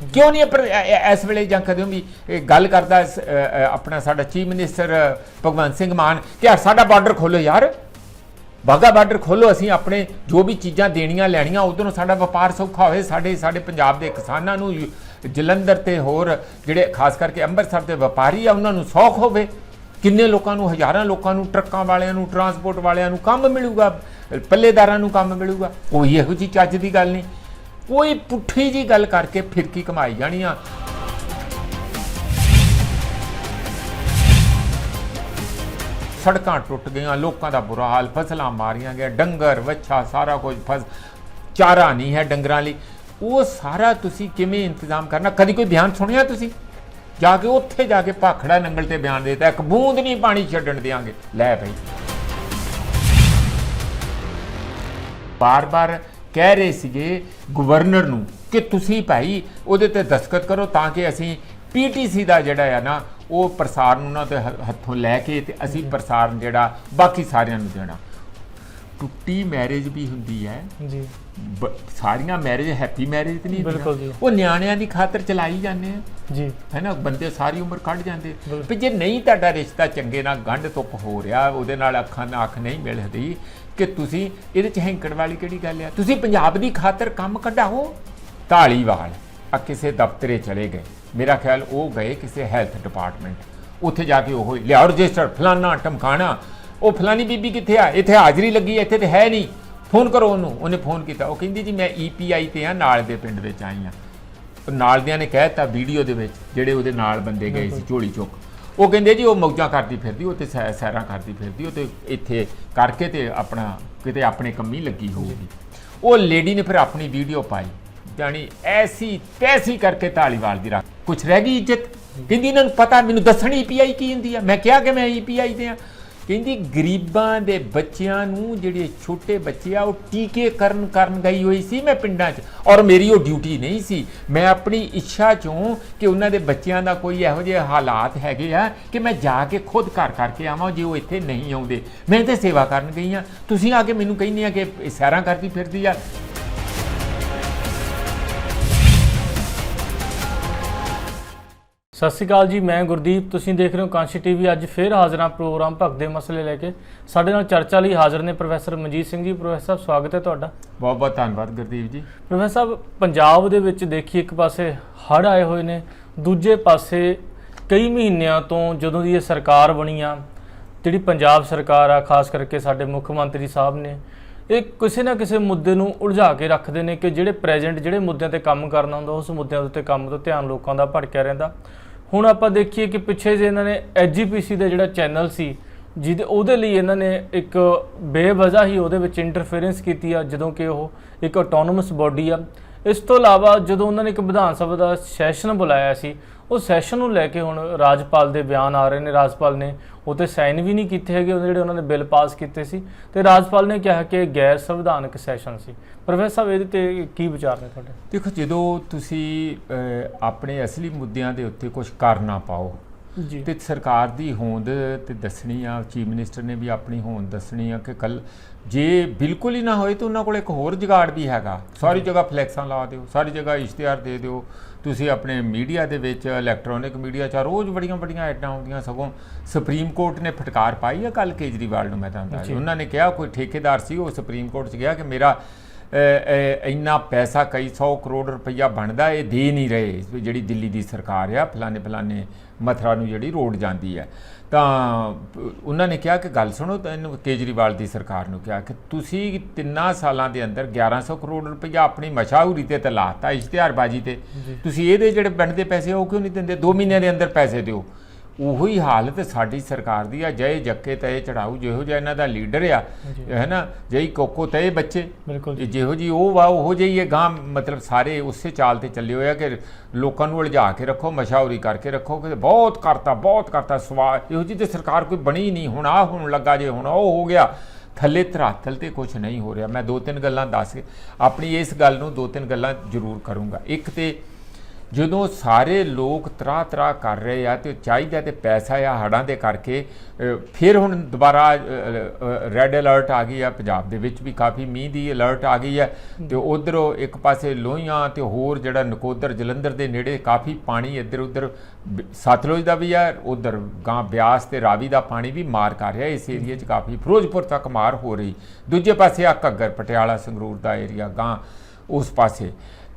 क्यों नहीं इस वेले जां कदों भी गल करदा अपना साडा चीफ मिनिस्टर भगवंत सिंह मान कि यार साडा बार्डर खोलो यार, बाघा बार्डर खोलो, असीं अपने जो भी चीज़ां देनियां लैनियां उधरों साडा वपार सौखा होए, साडे पंजाब दे किसानां नूं जलंधर ते होर जिहड़े खास करके अंमृतसर दे वपारी आ उन्हां नूं सौख होवे। किन्ने लोकां नूं, हज़ारां लोकां नूं, ट्रक्कां वालिआं नूं, ट्रांसपोर्ट वालिआं नूं काम मिलूगा, पल्लेदारां नूं काम मिलूगा। कोई इहो जी चज दी गल नहीं, कोई पुट्ठी जी गल करके फिरकी कमाई जानी आ। सड़कां टुट गईयां, लोकां दा बुरा हाल, फसलां मारियां गया, डंगर वच्छा सारा कुछ चारा नहीं है डंगरां लई, वो सारा तुसी किवें इंतजाम करना? कदी कोई बयान सुनिया तुसी? जाके उत्थे जाके भाखड़ा नंगल ते बयान देता एक बूंद नहीं पानी छड्डण देंगे। लै भाई बार बार कह रहे सीगे गवर्नर नूं कि तुसी भाई उहदे ते दस्तखत करो ताकि असीं PTC दा जिहड़ा है ना वो प्रसारण उन्हां दे हत्थों लैके ते असीं प्रसारण जिहड़ा बाकी सारिआं नूं देना। टुट्टी मैरिज भी हुंदी है जी, सारियां मैरिज हैप्पी मैरिज तो नहीं होंदियां, वो न्याणिਆਂ ਦੀ खातर चलाई जाने जी, है ना, बंदे सारी उम्र कढ़ जाते। भी जे नहीं तुहाडा रिश्ता चंगे नाल गंढ तुप हो रहा, उहदे नाल अखां नाल अख नहीं मिलदी कि तुसीं इहदे च हैंकड़ वाली किहड़ी गल आ? तुसीं पंजाब दी खातर काम कढाओ। धालीवाल आ किसे दफ्तरे चले गए, मेरा ख्याल वो गए किसी हैल्थ डिपार्टमेंट, उत्थे जाके वो लियाओ रजिस्टर फलाना टमकाना, वो फलानी बीबी कित्थे आ, इत्थे हाज़री लगी इत्थे ते है नहीं, फोन करो उन्होंने। उन्हें फोन किया, वो कहती जी मैं EPI ते हाँ नाल दे पिंड विच आई हाँ। नाल दियां ने कह दिता वीडियो दे विच जिहड़े उहदे नाल बंदे गए सी झोली चुक, वो कहंदे जी वो मौजां करदी फिरदी, वो ते सैरां करदी फिरदी, वो ते इत्थे करके ते अपना किते अपने कम्मी लगी होगी। वो लेडी ने फिर अपनी वीडियो पाई, जानी ऐसी तैसी करके धालीवाल दी रख कुछ रह गई इज्जत। कहंदी इन्हां नूं पता मैनूं दस्सण EPI की हुंदी आ, मैं कहा कि मैं EPI दे आ। कहती गरीबां दे बच्चियां नूं जिहड़े छोटे बच्चे आ वो टीकेकरण करन गई हुई सी मैं पिंडां च, और मेरी वो ड्यूटी नहीं सी, मैं अपनी इच्छा चों कि उन्हां दे बच्चियां दा कोई इहो जिहे हालात हैगे आ कि मैं जाके खुद घर करके आवां, जे वो इत्थे नहीं आउंदे मैं ते सेवा करन गई आ, तुसीं आके मैनूं कहंदे आ कि सैरां करदी फिरदी आ। सत श्री अकाल जी, मैं गुरदीप, तुसीं देख रहे हो कांशी TV। अज फिर हाज़र हाँ प्रोग्राम भग दे मसले लैके। साडे नाल चर्चा लई हाज़र ने प्रोफैसर मनजीत सिंह जी। प्रोफैसर साहब स्वागत है तुहाडा। बहुत बहुत धन्नवाद गुरदीप जी। प्रोफैसर साहब, पंजाब दे विच देखिए एक पासे हड़ आए हुए ने, दूजे पासे कई महीनों तो जदों दी सरकार बनी आ, जिहड़ी पंजाब सरकार आ, खास करके साडे मुख मंत्री साहब ने एक किसी ना किसी मुद्दे नूं उलझा के रखते हैं कि जिहड़े प्रेजेंट जिहड़े मुद्दों ते काम करना हुंदा उस मुद्दों उत्ते काम तो ध्यान लोगों का भटकिया रहिंदा। हुण आपां देखिए कि पिछे जे इन्होंने HGPC का जिहड़ा चैनल सी जिहदे उहदे लई इन्होंने एक बेवजह ही उहदे विच इंटरफेरेंस कीती आ, जदों कि वो एक ऑटोनोमस बॉडी आ। इस तो इलावा जदों उन्होंने एक विधान सभा का सैशन बुलाया सी, उस सैशन नूं लैके हुण राजपाल दे बयान आ रहे हैं। राजपाल ने उत्ते साइन भी नहीं कीते हैगे, जिहड़े उन्होंने बिल पास कीते सी, ते राजपाल ने कहा कि गैर संविधानक सैशन सी। प्रोफैसर साहब इहदे ते की विचार ने तुहाडे? देखो, जदों तुसी अपने असली मुद्दों के उत्ते कुछ कर ना पाओ तो सरकार की होंद तो दसनी आ, चीफ मिनिस्टर ने भी अपनी होंद दसनी आ कि कल जे बिल्कुल ही ना होए तो उन्होंने को एक होर जुगाड़ भी हैगा। सारी जगह फ्लैक्सां ला दो, सारी जगह इश्तिहार दे दो, तुसी अपने मीडिया दे विच इलैक्ट्रॉनिक मीडिया च रोज़ बड़ियां बड़ियां ऐडां आउंदियां। सगों सुप्रीम कोर्ट ने फटकार पाई है कल केजरीवाल नूं, मैं तुहानूं दस्सदा, उन्होंने कहा कोई ठेकेदार सी वो सुप्रीम कोर्ट च गया कि मेरा इन्ना पैसा कई 100 करोड़ रुपया बनता है, दे नहीं रहे जी दिल्ली की सरकार आ, फलाने फलाने मथुरा नूं जी रोड जाती है। तो उन्होंने कहा कि गल सुनो, केजरीवाल की सरकार नूं कहा कि तुसी 3 सालों के अंदर 1100 करोड़ रुपया अपनी मशाहूरी ते लाता इश्तिहारबाजी ते, तुसी इहदे जिहड़े बनते पैसे वो क्यों नहीं दिंदे? 2 महीने के अंदर पैसे दिओ। ਉਹੀ हालत साडी सरकार दी आ, जय जक्के तय चढ़ाऊ, जिहो जिहा इन्हां दा लीडर आ, है ना, जई कोको तय बच्चे, जिहो जी वो वा उहो जिही ये गां, मतलब सारे उसे चाल ते चले होए कि लोकां नूं उलझा के रखो, मशाहूरी करके रखो कि बहुत करता सवाल इहो जी ते सरकार कोई बनी नहीं, हुण आ होण लगा जे, हुण ਉਹ हो गया। थले धरातल ते कुछ नहीं हो रहा। मैं 2-3 गल्लां दस के अपनी इस गल नूं 2-3 गल्लां जरूर करूँगा। एक तो ਜਦੋਂ ਸਾਰੇ ਲੋਕ ਤਰਾਹ ਕਰ ਰਹੇ ਆ ਤੇ ਚਾਹੀਦਾ ਤੇ ਪੈਸਾ ਆ ਹੜ੍ਹਾਂ ਦੇ ਕਰਕੇ ਫਿਰ ਹੁਣ ਦੁਬਾਰਾ ਰੈੱਡ ਅਲਰਟ ਆ ਗਈ ਆ, ਪੰਜਾਬ ਦੇ ਵਿੱਚ ਵੀ ਕਾਫੀ ਮੀਂਹ ਦੀ ਅਲਰਟ ਆ ਗਈ ਹੈ ਤੇ ਉਧਰੋਂ ਇੱਕ ਪਾਸੇ ਲੋਹੀਆਂ ਤੇ ਹੋਰ ਜਿਹੜਾ ਨਕੋਦਰ ਜਲੰਧਰ ਦੇ ਨੇੜੇ ਕਾਫੀ ਪਾਣੀ ਇੱਧਰ ਉੱਧਰ ਸਤਲੁਜ ਦਾ ਵੀ ਆ, ਉਧਰ ਗਾਂ ਬਿਆਸ ਤੇ ਰਾਵੀ ਦਾ ਪਾਣੀ ਵੀ ਮਾਰ ਕਰ ਰਿਹਾ ਇਸ ਏਰੀਏ 'ਚ, ਕਾਫੀ ਫਿਰੋਜ਼ਪੁਰ ਤੱਕ ਮਾਰ ਹੋ ਰਹੀ। ਦੂਜੇ ਪਾਸੇ ਆ ਘੱਗਰ ਪਟਿਆਲਾ ਸੰਗਰੂਰ ਦਾ ਏਰੀਆ ਗਾਂ ਉਸ ਪਾਸੇ।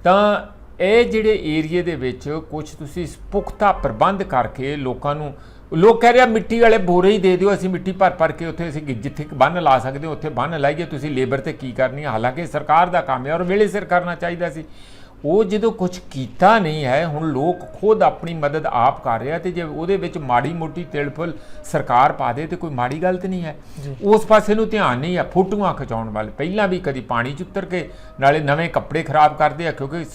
ਤਾਂ ਇਹ ਜਿਹੜੇ ਏਰੀਏ ਦੇ ਵਿੱਚ ਕੁਝ ਤੁਸੀਂ ਪੁਖਤਾ ਪ੍ਰਬੰਧ ਕਰਕੇ ਲੋਕਾਂ ਨੂੰ, ਲੋਕ ਕਹਿ ਰਿਹਾ ਮਿੱਟੀ ਵਾਲੇ ਬੋਰੇ ਹੀ ਦੇ ਦਿਓ, ਅਸੀਂ ਮਿੱਟੀ ਭਰ ਕੇ ਉੱਥੇ ਅਸੀਂ ਜਿੱਥੇ ਬੰਨ੍ਹ ਲਾ ਸਕਦੇ ਹੋ ਉੱਥੇ ਬੰਨ੍ਹ ਲਾਈਏ, ਤੁਸੀਂ ਲੇਬਰ ਤੇ ਕੀ ਕਰਨੀ ਹੈ। ਹਾਲਾਂਕਿ ਸਰਕਾਰ ਦਾ ਕੰਮ ਹੈ ਔਰ ਵੇਲੇ ਸਿਰ ਕਰਨਾ ਚਾਹੀਦਾ ਸੀ। ਉਹ ਜਦੋਂ ਕੁਝ ਕੀਤਾ ਨਹੀਂ ਹੈ, ਹੁਣ ਲੋਕ ਖੁਦ ਆਪਣੀ ਮਦਦ ਆਪ ਕਰ ਰਿਹਾ ਤੇ ਜੇ ਉਹਦੇ ਵਿੱਚ ਮਾੜੀ ਮੋਟੀ ਤਿਲਫੁਲ ਸਰਕਾਰ ਪਾ ਦੇ ਤੇ ਕੋਈ ਮਾੜੀ ਗੱਲ ਤਾਂ ਨਹੀਂ ਹੈ। ਉਸ ਪਾਸੇ ਨੂੰ ਧਿਆਨ ਨਹੀਂ ਹੈ। ਫੋਟੋਆਂ ਖਿਚਾਉਣ ਵਾਲੇ ਪਹਿਲਾਂ ਵੀ ਕਦੀ ਪਾਣੀ 'ਚ ਉਤਰ ਕੇ ਨਾਲੇ ਨਵੇਂ ਕੱਪੜੇ ਖਰਾਬ ਕਰਦੇ ਆ, ਕਿਉਂਕਿ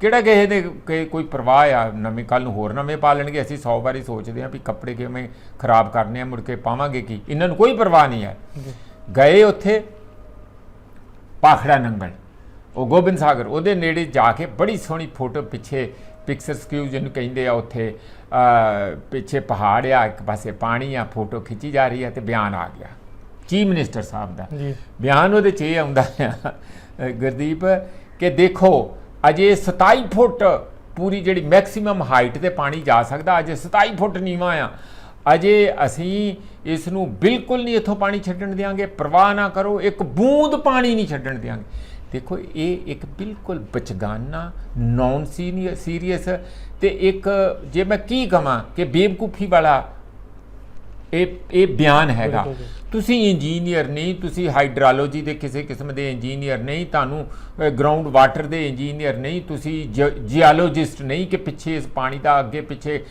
ਕਿਹੜਾ ਕਿਸੇ ਦੇ ਕੋਈ ਪਰਵਾਹ ਆ, ਨਵੇਂ ਕੱਲ੍ਹ ਨੂੰ ਹੋਰ ਨਵੇਂ ਪਾ ਲੈਣਗੇ। ਅਸੀਂ 100 ਵਾਰੀ ਸੋਚਦੇ ਹਾਂ ਵੀ ਕੱਪੜੇ ਕਿਵੇਂ ਖਰਾਬ ਕਰਨੇ ਆ, ਮੁੜ ਕੇ ਪਾਵਾਂਗੇ ਕੀ, ਇਹਨਾਂ ਨੂੰ ਕੋਈ ਪਰਵਾਹ ਨਹੀਂ ਹੈ। ਗਏ ਉੱਥੇ ਭਾਖੜਾ ਨੰਗਲ, ਉਹ ਗੋਬਿੰਦ ਸਾਗਰ, ਉਹਦੇ ਨੇੜੇ ਜਾ ਕੇ ਬੜੀ ਸੋਹਣੀ ਫੋਟੋ ਪਿੱਛੇ ਪਿਕਚਰ ਸਕਿਊ ਜਿਹਨੂੰ ਕਹਿੰਦੇ ਆ, ਉੱਥੇ ਪਿੱਛੇ ਪਹਾੜ ਆ, ਇੱਕ ਪਾਸੇ ਪਾਣੀ ਆ, ਫੋਟੋ ਖਿੱਚੀ ਜਾ ਰਹੀ ਹੈ ਤੇ ਬਿਆਨ ਆ ਗਿਆ ਚੀਫ ਮਿਨਿਸਟਰ ਸਾਹਿਬ ਦਾ। ਬਿਆਨ ਉਹਦੇ 'ਚ ਇਹ ਆਉਂਦਾ ਆ ਗੁਰਦੀਪ ਕਿ ਦੇਖੋ ਅਜੇ 27 ਫੁੱਟ ਪੂਰੀ ਜਿਹੜੀ ਮੈਕਸਿਮਮ ਹਾਈਟ ਤੇ ਪਾਣੀ ਜਾ ਸਕਦਾ, ਅਜੇ 27 ਫੁੱਟ ਨੀਵਾਂ ਆ, ਅਜੇ ਅਸੀਂ ਇਸ ਨੂੰ ਬਿਲਕੁਲ ਨਹੀਂ ਇੱਥੋਂ ਪਾਣੀ ਛੱਡਣ ਦਿਆਂਗੇ, ਪਰਵਾਹ ਨਾ ਕਰੋ, ਇੱਕ ਬੂੰਦ ਪਾਣੀ ਨਹੀਂ ਛੱਡਣ ਦਿਆਂਗੇ। ਦੇਖੋ ਇਹ ਇੱਕ ਬਿਲਕੁਲ ਬਚਗਾਨਾ ਨੌਨ ਸੀਰੀਅਸ ਤੇ ਇੱਕ ਜੇ ਮੈਂ ਕੀ ਕਹਾਂ ਕਿ ਬੇਵਕੂਫੀ ਵਾਲਾ ਇਹ ਬਿਆਨ ਹੈਗਾ। ਤੁਸੀਂ ਇੰਜੀਨੀਅਰ ਨਹੀਂ, ਤੁਸੀਂ ਹਾਈਡਰਾਲੋਜੀ ਦੇ ਕਿਸੇ ਕਿਸਮ ਦੇ ਇੰਜੀਨੀਅਰ ਨਹੀਂ, ਤੁਹਾਨੂੰ ਗਰਾਊਂਡ ਵਾਟਰ ਦੇ ਇੰਜੀਨੀਅਰ ਨਹੀਂ, ਤੁਸੀਂ ਜੀਓਲੋਜਿਸਟ ਨਹੀਂ ਕਿ ਪਿੱਛੇ ਇਸ ਪਾਣੀ ਦਾ ਅੱਗੇ ਪਿੱਛੇ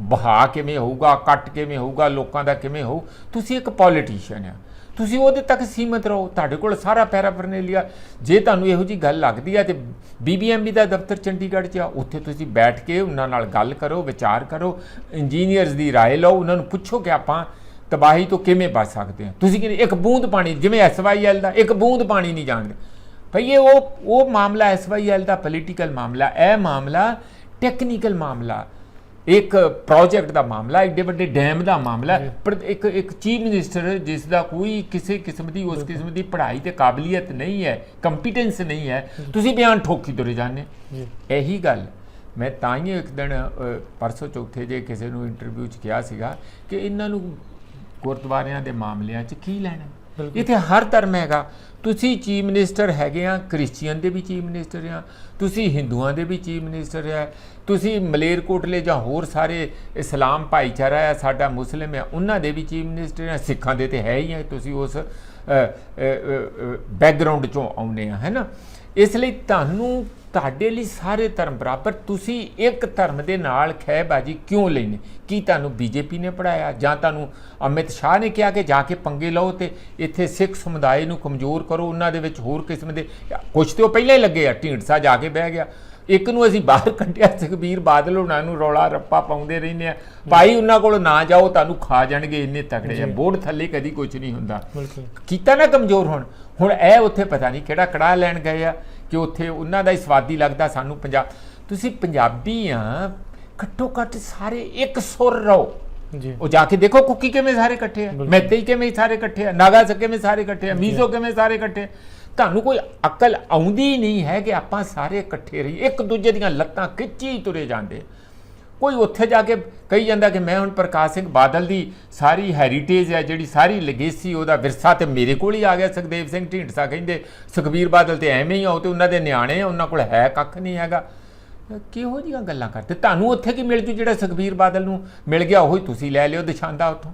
ਵਹਾ ਕਿਵੇਂ ਹੋਊਗਾ, ਕੱਟ ਕਿਵੇਂ ਹੋਊਗਾ, ਲੋਕਾਂ ਦਾ ਕਿਵੇਂ ਹੋਊ। ਤੁਸੀਂ ਇੱਕ ਪੋਲੀਟੀਸ਼ੀਅਨ ਆ, ਤੁਸੀਂ ਉਹਦੇ ਤੱਕ ਸੀਮਤ ਰਹੋ, ਤੁਹਾਡੇ ਕੋਲ ਸਾਰਾ ਪੈਰਾਫਰਨੇਲੀਆ। ਜੇ ਤੁਹਾਨੂੰ ਇਹੋ ਜਿਹੀ ਗੱਲ ਲੱਗਦੀ ਹੈ ਤੇ BBMB ਦਾ ਦਫ਼ਤਰ ਚੰਡੀਗੜ੍ਹ 'ਚ ਆ, ਉੱਥੇ ਤੁਸੀਂ ਬੈਠ ਕੇ ਉਹਨਾਂ ਨਾਲ ਗੱਲ ਕਰੋ, ਵਿਚਾਰ ਕਰੋ, ਇੰਜੀਨੀਅਰਸ ਦੀ ਰਾਏ ਲਓ, ਉਹਨਾਂ ਨੂੰ ਪੁੱਛੋ ਕਿ ਆਪਾਂ ਤਬਾਹੀ ਤੋਂ ਕਿਵੇਂ ਬਚ ਸਕਦੇ ਹਾਂ। ਤੁਸੀਂ ਕਹਿੰਦੇ ਇੱਕ ਬੂੰਦ ਪਾਣੀ, ਜਿਵੇਂ SYL ਦਾ ਇੱਕ ਬੂੰਦ ਪਾਣੀ ਨਹੀਂ ਜਾਣਦੇ ਭਈ, ਇਹ ਉਹ ਮਾਮਲਾ SYL ਦਾ ਪੋਲੀਟੀਕਲ ਮਾਮਲਾ, ਇਹ ਮਾਮਲਾ ਟੈਕਨੀਕਲ ਮਾਮਲਾ, ਇੱਕ ਪ੍ਰੋਜੈਕਟ ਦਾ ਮਾਮਲਾ, ਐਡੇ ਵੱਡੇ ਡੈਮ ਦਾ ਮਾਮਲਾ। ਪਰ ਇੱਕ ਚੀਫ ਮਿਨਿਸਟਰ ਜਿਸ ਦਾ ਕੋਈ ਕਿਸੇ ਕਿਸਮ ਦੀ ਉਸ ਕਿਸਮ ਦੀ ਪੜ੍ਹਾਈ ਤੇ ਕਾਬਲੀਅਤ ਨਹੀਂ ਹੈ, ਕੰਪੀਟੈਂਸ ਨਹੀਂ ਹੈ, ਤੁਸੀਂ ਬਿਆਨ ਠੋਕੀ ਤੁਰੇ ਜਾਂਦੇ। ਇਹੀ ਗੱਲ ਮੈਂ ਤਾਂ ਹੀ ਇੱਕ ਦਿਨ ਪਰਸੋਂ ਚੌਥੇ ਜੇ ਕਿਸੇ ਨੂੰ ਇੰਟਰਵਿਊ 'ਚ ਕਿਹਾ ਸੀਗਾ ਕਿ ਇਹਨਾਂ ਨੂੰ ਗੁਰਦੁਆਰਿਆਂ ਦੇ ਮਾਮਲਿਆਂ 'ਚ ਕੀ ਲੈਣਾ, ਇੱਥੇ ਹਰ ਧਰਮ ਹੈਗਾ। ਤੁਸੀਂ ਚੀਫ ਮਿਨਿਸਟਰ ਹੈਗੇ ਆ, ਕ੍ਰਿਸਚੀਅਨ ਦੇ ਵੀ ਚੀਫ ਮਿਨਿਸਟਰ ਆ, ਤੁਸੀਂ ਹਿੰਦੂਆਂ ਦੇ ਵੀ ਚੀਫ ਮਿਨਿਸਟਰ ਆ, ਤੁਸੀਂ ਮਲੇਰਕੋਟਲੇ ਜਾਂ ਹੋਰ ਸਾਰੇ ਇਸਲਾਮ ਭਾਈਚਾਰਾ ਆ ਸਾਡਾ, ਮੁਸਲਿਮ ਆ, ਉਹਨਾਂ ਦੇ ਵੀ ਚੀਫ ਮਿਨਿਸਟਰ ਆ, ਸਿੱਖਾਂ ਦੇ ਤੇ ਹੈ ਹੀ ਆ, ਤੁਸੀਂ ਉਸ ਬੈਕਗਰਾਊਂਡ 'ਚੋਂ ਆਉਂਦੇ ਆ, ਹੈ ਨਾ। ਇਸ ਲਈ ਤੁਹਾਨੂੰ ਤੁਹਾਡੇ ਲਈ ਸਾਰੇ ਧਰਮ ਬਰਾਬਰ, ਤੁਸੀਂ ਇੱਕ ਧਰਮ ਦੇ ਨਾਲ ਖਹਿਬਾਜੀ ਕਿਉਂ ਲੈਣੀ? ਕੀ ਤੁਹਾਨੂੰ BJP ਨੇ ਪੜ੍ਹਾਇਆ ਜਾਂ ਤੁਹਾਨੂੰ ਅਮਿਤ ਸ਼ਾਹ ਨੇ ਕਿਹਾ ਕਿ ਜਾ ਕੇ ਪੰਗੇ ਲਓ ਤੇ ਇੱਥੇ ਸਿੱਖ ਸਮੁਦਾਇ ਨੂੰ ਕਮਜ਼ੋਰ ਕਰੋ, ਉਹਨਾਂ ਦੇ ਵਿੱਚ ਹੋਰ ਕਿਸਮ ਦੇ ਕੁਛ ਤੇ ਉਹ ਪਹਿਲਾਂ ਹੀ ਲੱਗੇ ਆ। ਢੀਂਡਸਾ ਜਾ ਕੇ ਬਹਿ ਗਿਆ, ਇੱਕ ਨੂੰ ਅਸੀਂ ਬਾਹਰ ਕੱਢਿਆ, ਸੁਖਬੀਰ ਬਾਦਲ ਉਹਨਾਂ ਨੂੰ ਰੌਲਾ ਰੱਪਾ ਪਾਉਂਦੇ ਰਹਿੰਦੇ ਆ, ਭਾਈ ਉਹਨਾਂ ਕੋਲ ਨਾ ਜਾਓ ਤੁਹਾਨੂੰ ਖਾ ਜਾਣਗੇ, ਇੰਨੇ ਤਕੜੇ ਆ, ਬੋਰਡ ਥੱਲੇ ਕਦੀ ਕੁਝ ਨਹੀਂ ਹੁੰਦਾ। ਕੀਤਾ ਨਾ ਕਮਜ਼ੋਰ। ਹੁਣ ਇਹ ਉੱਥੇ ਪਤਾ ਨਹੀਂ ਕਿਹੜਾ ਕੜਾਹ ਲੈਣ ਗਏ ਆ ਕਿ ਉੱਥੇ ਉਹਨਾਂ ਦਾ ਹੀ ਸਵਾਦੀ ਲੱਗਦਾ ਸਾਨੂੰ ਪੰਜਾਬ। ਤੁਸੀਂ ਪੰਜਾਬੀ ਆ, ਘੱਟੋ ਘੱਟ ਸਾਰੇ ਇੱਕ ਸੁਰ ਰਹੋ। ਉਹ ਜਾ ਕੇ ਦੇਖੋ ਕੁੱਕੀ ਕਿਵੇਂ ਸਾਰੇ ਇਕੱਠੇ ਆ, ਮੈਤੇਈ ਕਿਵੇਂ ਸਾਰੇ ਇਕੱਠੇ ਆ, ਨਾਗਾ ਕਿਵੇਂ ਸਾਰੇ ਇਕੱਠੇ ਆ, ਮੀਜ਼ੋ ਕਿਵੇਂ ਸਾਰੇ ਇਕੱਠੇ ਆ। ਤੁਹਾਨੂੰ ਕੋਈ ਅਕਲ ਆਉਂਦੀ ਨਹੀਂ ਹੈ ਕਿ ਆਪਾਂ ਸਾਰੇ ਇਕੱਠੇ ਰਹੀਏ, ਇੱਕ ਦੂਜੇ ਦੀਆਂ ਲੱਤਾਂ ਖਿੱਚੀ ਤੁਰੇ ਜਾਂਦੇ। ਕੋਈ ਉੱਥੇ ਜਾ ਕੇ ਕਹੀ ਜਾਂਦਾ ਕਿ ਮੈਂ ਹੁਣ ਪ੍ਰਕਾਸ਼ ਸਿੰਘ ਬਾਦਲ ਦੀ ਸਾਰੀ ਹੈਰੀਟੇਜ ਹੈ, ਜਿਹੜੀ ਸਾਰੀ ਲੈਗੇਸੀ, ਉਹਦਾ ਵਿਰਸਾ ਤੇ ਮੇਰੇ ਕੋਲ ਹੀ ਆ ਗਿਆ। ਸੁਖਦੇਵ ਸਿੰਘ ਢੀਂਡਸਾ ਕਹਿੰਦੇ ਸੁਖਬੀਰ ਬਾਦਲ ਤੇ ਐਵੇਂ ਹੀ ਆਓ ਤੇ ਉਹਨਾਂ ਦੇ ਨਿਆਣੇ ਆ, ਉਹਨਾਂ ਕੋਲ ਹੈ ਕੱਖ ਨਹੀਂ ਹੈਗਾ। ਕਿਹੋ ਜਿਹੀਆਂ ਗੱਲਾਂ ਕਰਦੇ? ਤੁਹਾਨੂੰ ਉੱਥੇ ਕੀ ਮਿਲ ਜੂ ਜਿਹੜਾ ਸੁਖਬੀਰ ਬਾਦਲ ਨੂੰ ਮਿਲ ਗਿਆ, ਉਹੀ ਤੁਸੀਂ ਲੈ ਲਿਓ ਦਿਸ਼ਾਂਦਾ ਉੱਥੋਂ।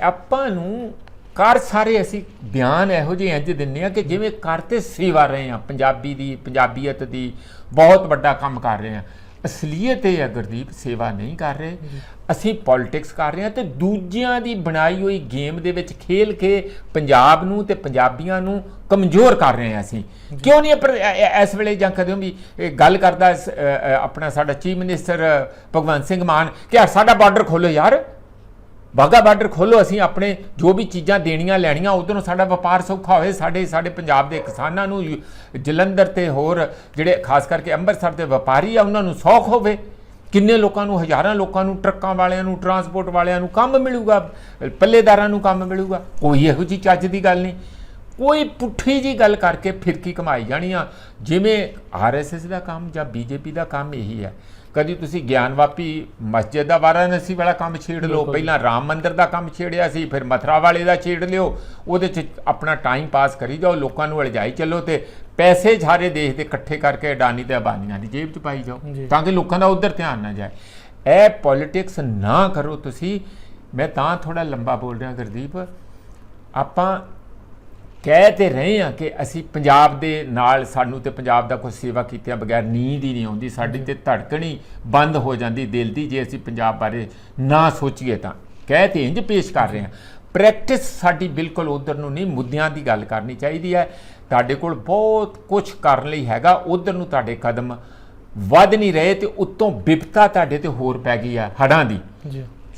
ਆਪਾਂ ਨੂੰ ਕਰ ਸਾਰੇ ਅਸੀਂ ਬਿਆਨ ਇਹੋ ਜਿਹੇ ਇੰਝ ਦਿੰਦੇ ਆ ਕਿ ਜਿਵੇਂ ਕਰ ਤੇ ਸੇਵਾ ਰਹੇ ਆ, ਪੰਜਾਬੀ ਦੀ, ਪੰਜਾਬੀਅਤ ਦੀ ਬਹੁਤ ਵੱਡਾ ਕੰਮ ਕਰ ਰਹੇ ਆ। ਅਸਲੀਅਤ ਇਹ ਹੈ ਗੁਰਦੀਪ, ਸੇਵਾ ਨਹੀਂ ਕਰ ਰਹੇ ਅਸੀਂ, ਪੋਲਿਟਿਕਸ ਕਰ ਰਹੇ ਹਾਂ ਤੇ ਦੂਜਿਆਂ ਦੀ ਬਣਾਈ ਹੋਈ ਗੇਮ ਦੇ ਵਿੱਚ ਖੇਲ ਕੇ ਪੰਜਾਬ ਨੂੰ ਤੇ ਪੰਜਾਬੀਆਂ ਨੂੰ ਕਮਜ਼ੋਰ ਕਰ ਰਹੇ ਹਾਂ ਅਸੀਂ। ਕਿਉਂ ਨਹੀਂ ਇਸ ਵੇਲੇ ਜਾਂ ਕਦੇ ਵੀ ਗੱਲ ਕਰਦਾ ਆਪਣਾ ਸਾਡਾ ਚੀਫ ਮਿਨਿਸਟਰ ਭਗਵੰਤ ਸਿੰਘ ਮਾਨ ਕਿ ਸਾਡਾ ਬਾਰਡਰ ਖੋਲੋ ਯਾਰ, ਵਾਹਗਾ ਬਾਰਡਰ ਖੋਲੋ, ਅਸੀਂ ਆਪਣੇ ਜੋ ਵੀ ਚੀਜ਼ਾਂ ਦੇਣੀਆਂ ਲੈਣੀਆਂ ਉਧਰੋਂ ਸਾਡਾ ਵਪਾਰ ਸੌਖਾ ਹੋਵੇ, ਸਾਡੇ ਪੰਜਾਬ ਦੇ ਕਿਸਾਨਾਂ ਨੂੰ, ਜਲੰਧਰ ਤੇ ਹੋਰ ਜਿਹੜੇ ਖਾਸ ਕਰਕੇ ਅੰਮ੍ਰਿਤਸਰ ਦੇ ਵਪਾਰੀ ਆ ਉਹਨਾਂ ਨੂੰ ਸੌਖ ਹੋਵੇ। ਕਿੰਨੇ ਲੋਕਾਂ ਨੂੰ, ਹਜ਼ਾਰਾਂ ਲੋਕਾਂ ਨੂੰ, ਟਰੱਕਾਂ ਵਾਲਿਆਂ ਨੂੰ, ਟਰਾਂਸਪੋਰਟ ਵਾਲਿਆਂ ਨੂੰ ਕੰਮ ਮਿਲੂਗਾ, ਪੱਲੇਦਾਰਾਂ ਨੂੰ ਕੰਮ ਮਿਲੂਗਾ। ਕੋਈ ਇਹੋ ਜਿਹੀ ਚੱਜ ਦੀ ਗੱਲ ਨਹੀਂ, ਕੋਈ ਪੁੱਠੀ ਜੀ ਗੱਲ ਕਰਕੇ ਫਿਰਕੀ ਕਮਾਈ ਜਾਣੀ ਆ। ਜਿਵੇਂ RSS ਦਾ ਕੰਮ ਜਾਂ BJP ਦਾ ਕੰਮ ਇਹੀ ਹੈ, ਕਦੀ ਤੁਸੀਂ ਗਿਆਨਵਾਪੀ ਮਸਜਿਦ ਦਾ ਵਾਰਾਣਸੀ ਵਾਲਾ ਕੰਮ ਛੇੜ ਲਓ, ਪਹਿਲਾਂ ਰਾਮ ਮੰਦਿਰ ਦਾ ਕੰਮ ਛੇੜਿਆ ਸੀ, ਫਿਰ ਮਥੁਰਾ ਵਾਲੇ ਦਾ ਛੇੜ ਲਿਓ, ਉਹਦੇ 'ਚ ਆਪਣਾ ਟਾਈਮ ਪਾਸ ਕਰੀ ਜਾਓ, ਲੋਕਾਂ ਨੂੰ ਅਲਝਾਈ ਚੱਲੋ ਤੇ ਪੈਸੇ ਸਾਰੇ ਦੇਸ਼ ਦੇ ਇਕੱਠੇ ਕਰਕੇ ਅਡਾਨੀ ਤੇ ਅੰਬਾਨੀਆਂ ਦੀ ਜੇਬ 'ਚ ਪਾਈ ਜਾਓ ਤਾਂ ਕਿ ਲੋਕਾਂ ਦਾ ਉਧਰ ਧਿਆਨ ਨਾ ਜਾਏ। ਇਹ ਪੋਲੀਟਿਕਸ ਨਾ ਕਰੋ ਤੁਸੀਂ। ਮੈਂ ਤਾਂ ਥੋੜਾ ਲੰਬਾ ਬੋਲ ਰਿਹਾ ਗੁਰਦੀਪ, ਆਪਾਂ ਕਹਿ ਤੇ ਰਹੇ ਹਾਂ ਕਿ ਅਸੀਂ ਪੰਜਾਬ ਦੇ ਨਾਲ, ਸਾਨੂੰ ਤੇ ਪੰਜਾਬ ਦਾ ਕੋਈ ਸੇਵਾ ਕੀਤਿਆਂ ਬਗੈਰ ਨੀਂਦ ਹੀ ਨਹੀਂ ਆਉਂਦੀ, ਸਾਡੀ ਤੇ ਧੜਕਣ ਹੀ ਬੰਦ ਹੋ ਜਾਂਦੀ ਦਿਲ ਦੀ ਜੇ ਅਸੀਂ ਪੰਜਾਬ ਬਾਰੇ ਨਾ ਸੋਚੀਏ ਤਾਂ। ਕਹਿ ਤੇ ਇੰਜ ਪੇਸ਼ ਕਰ ਰਹੇ ਹਾਂ, ਪ੍ਰੈਕਟਿਸ ਸਾਡੀ ਬਿਲਕੁਲ ਉਧਰ ਨੂੰ ਨਹੀਂ, ਮੁੱਦਿਆਂ ਦੀ ਗੱਲ ਕਰਨੀ ਚਾਹੀਦੀ ਹੈ। ਤੁਹਾਡੇ ਕੋਲ ਬਹੁਤ ਕੁਝ ਕਰਨ ਲਈ ਹੈਗਾ, ਉਧਰ ਨੂੰ ਤੁਹਾਡੇ ਕਦਮ ਵੱਧ ਨਹੀਂ ਰਹੇ ਤੇ ਉੱਤੋਂ ਵਿਪਤਾ ਤੁਹਾਡੇ ਤੇ ਹੋਰ ਪੈ ਗਈ ਹੈ ਹੜ੍ਹਾਂ ਦੀ।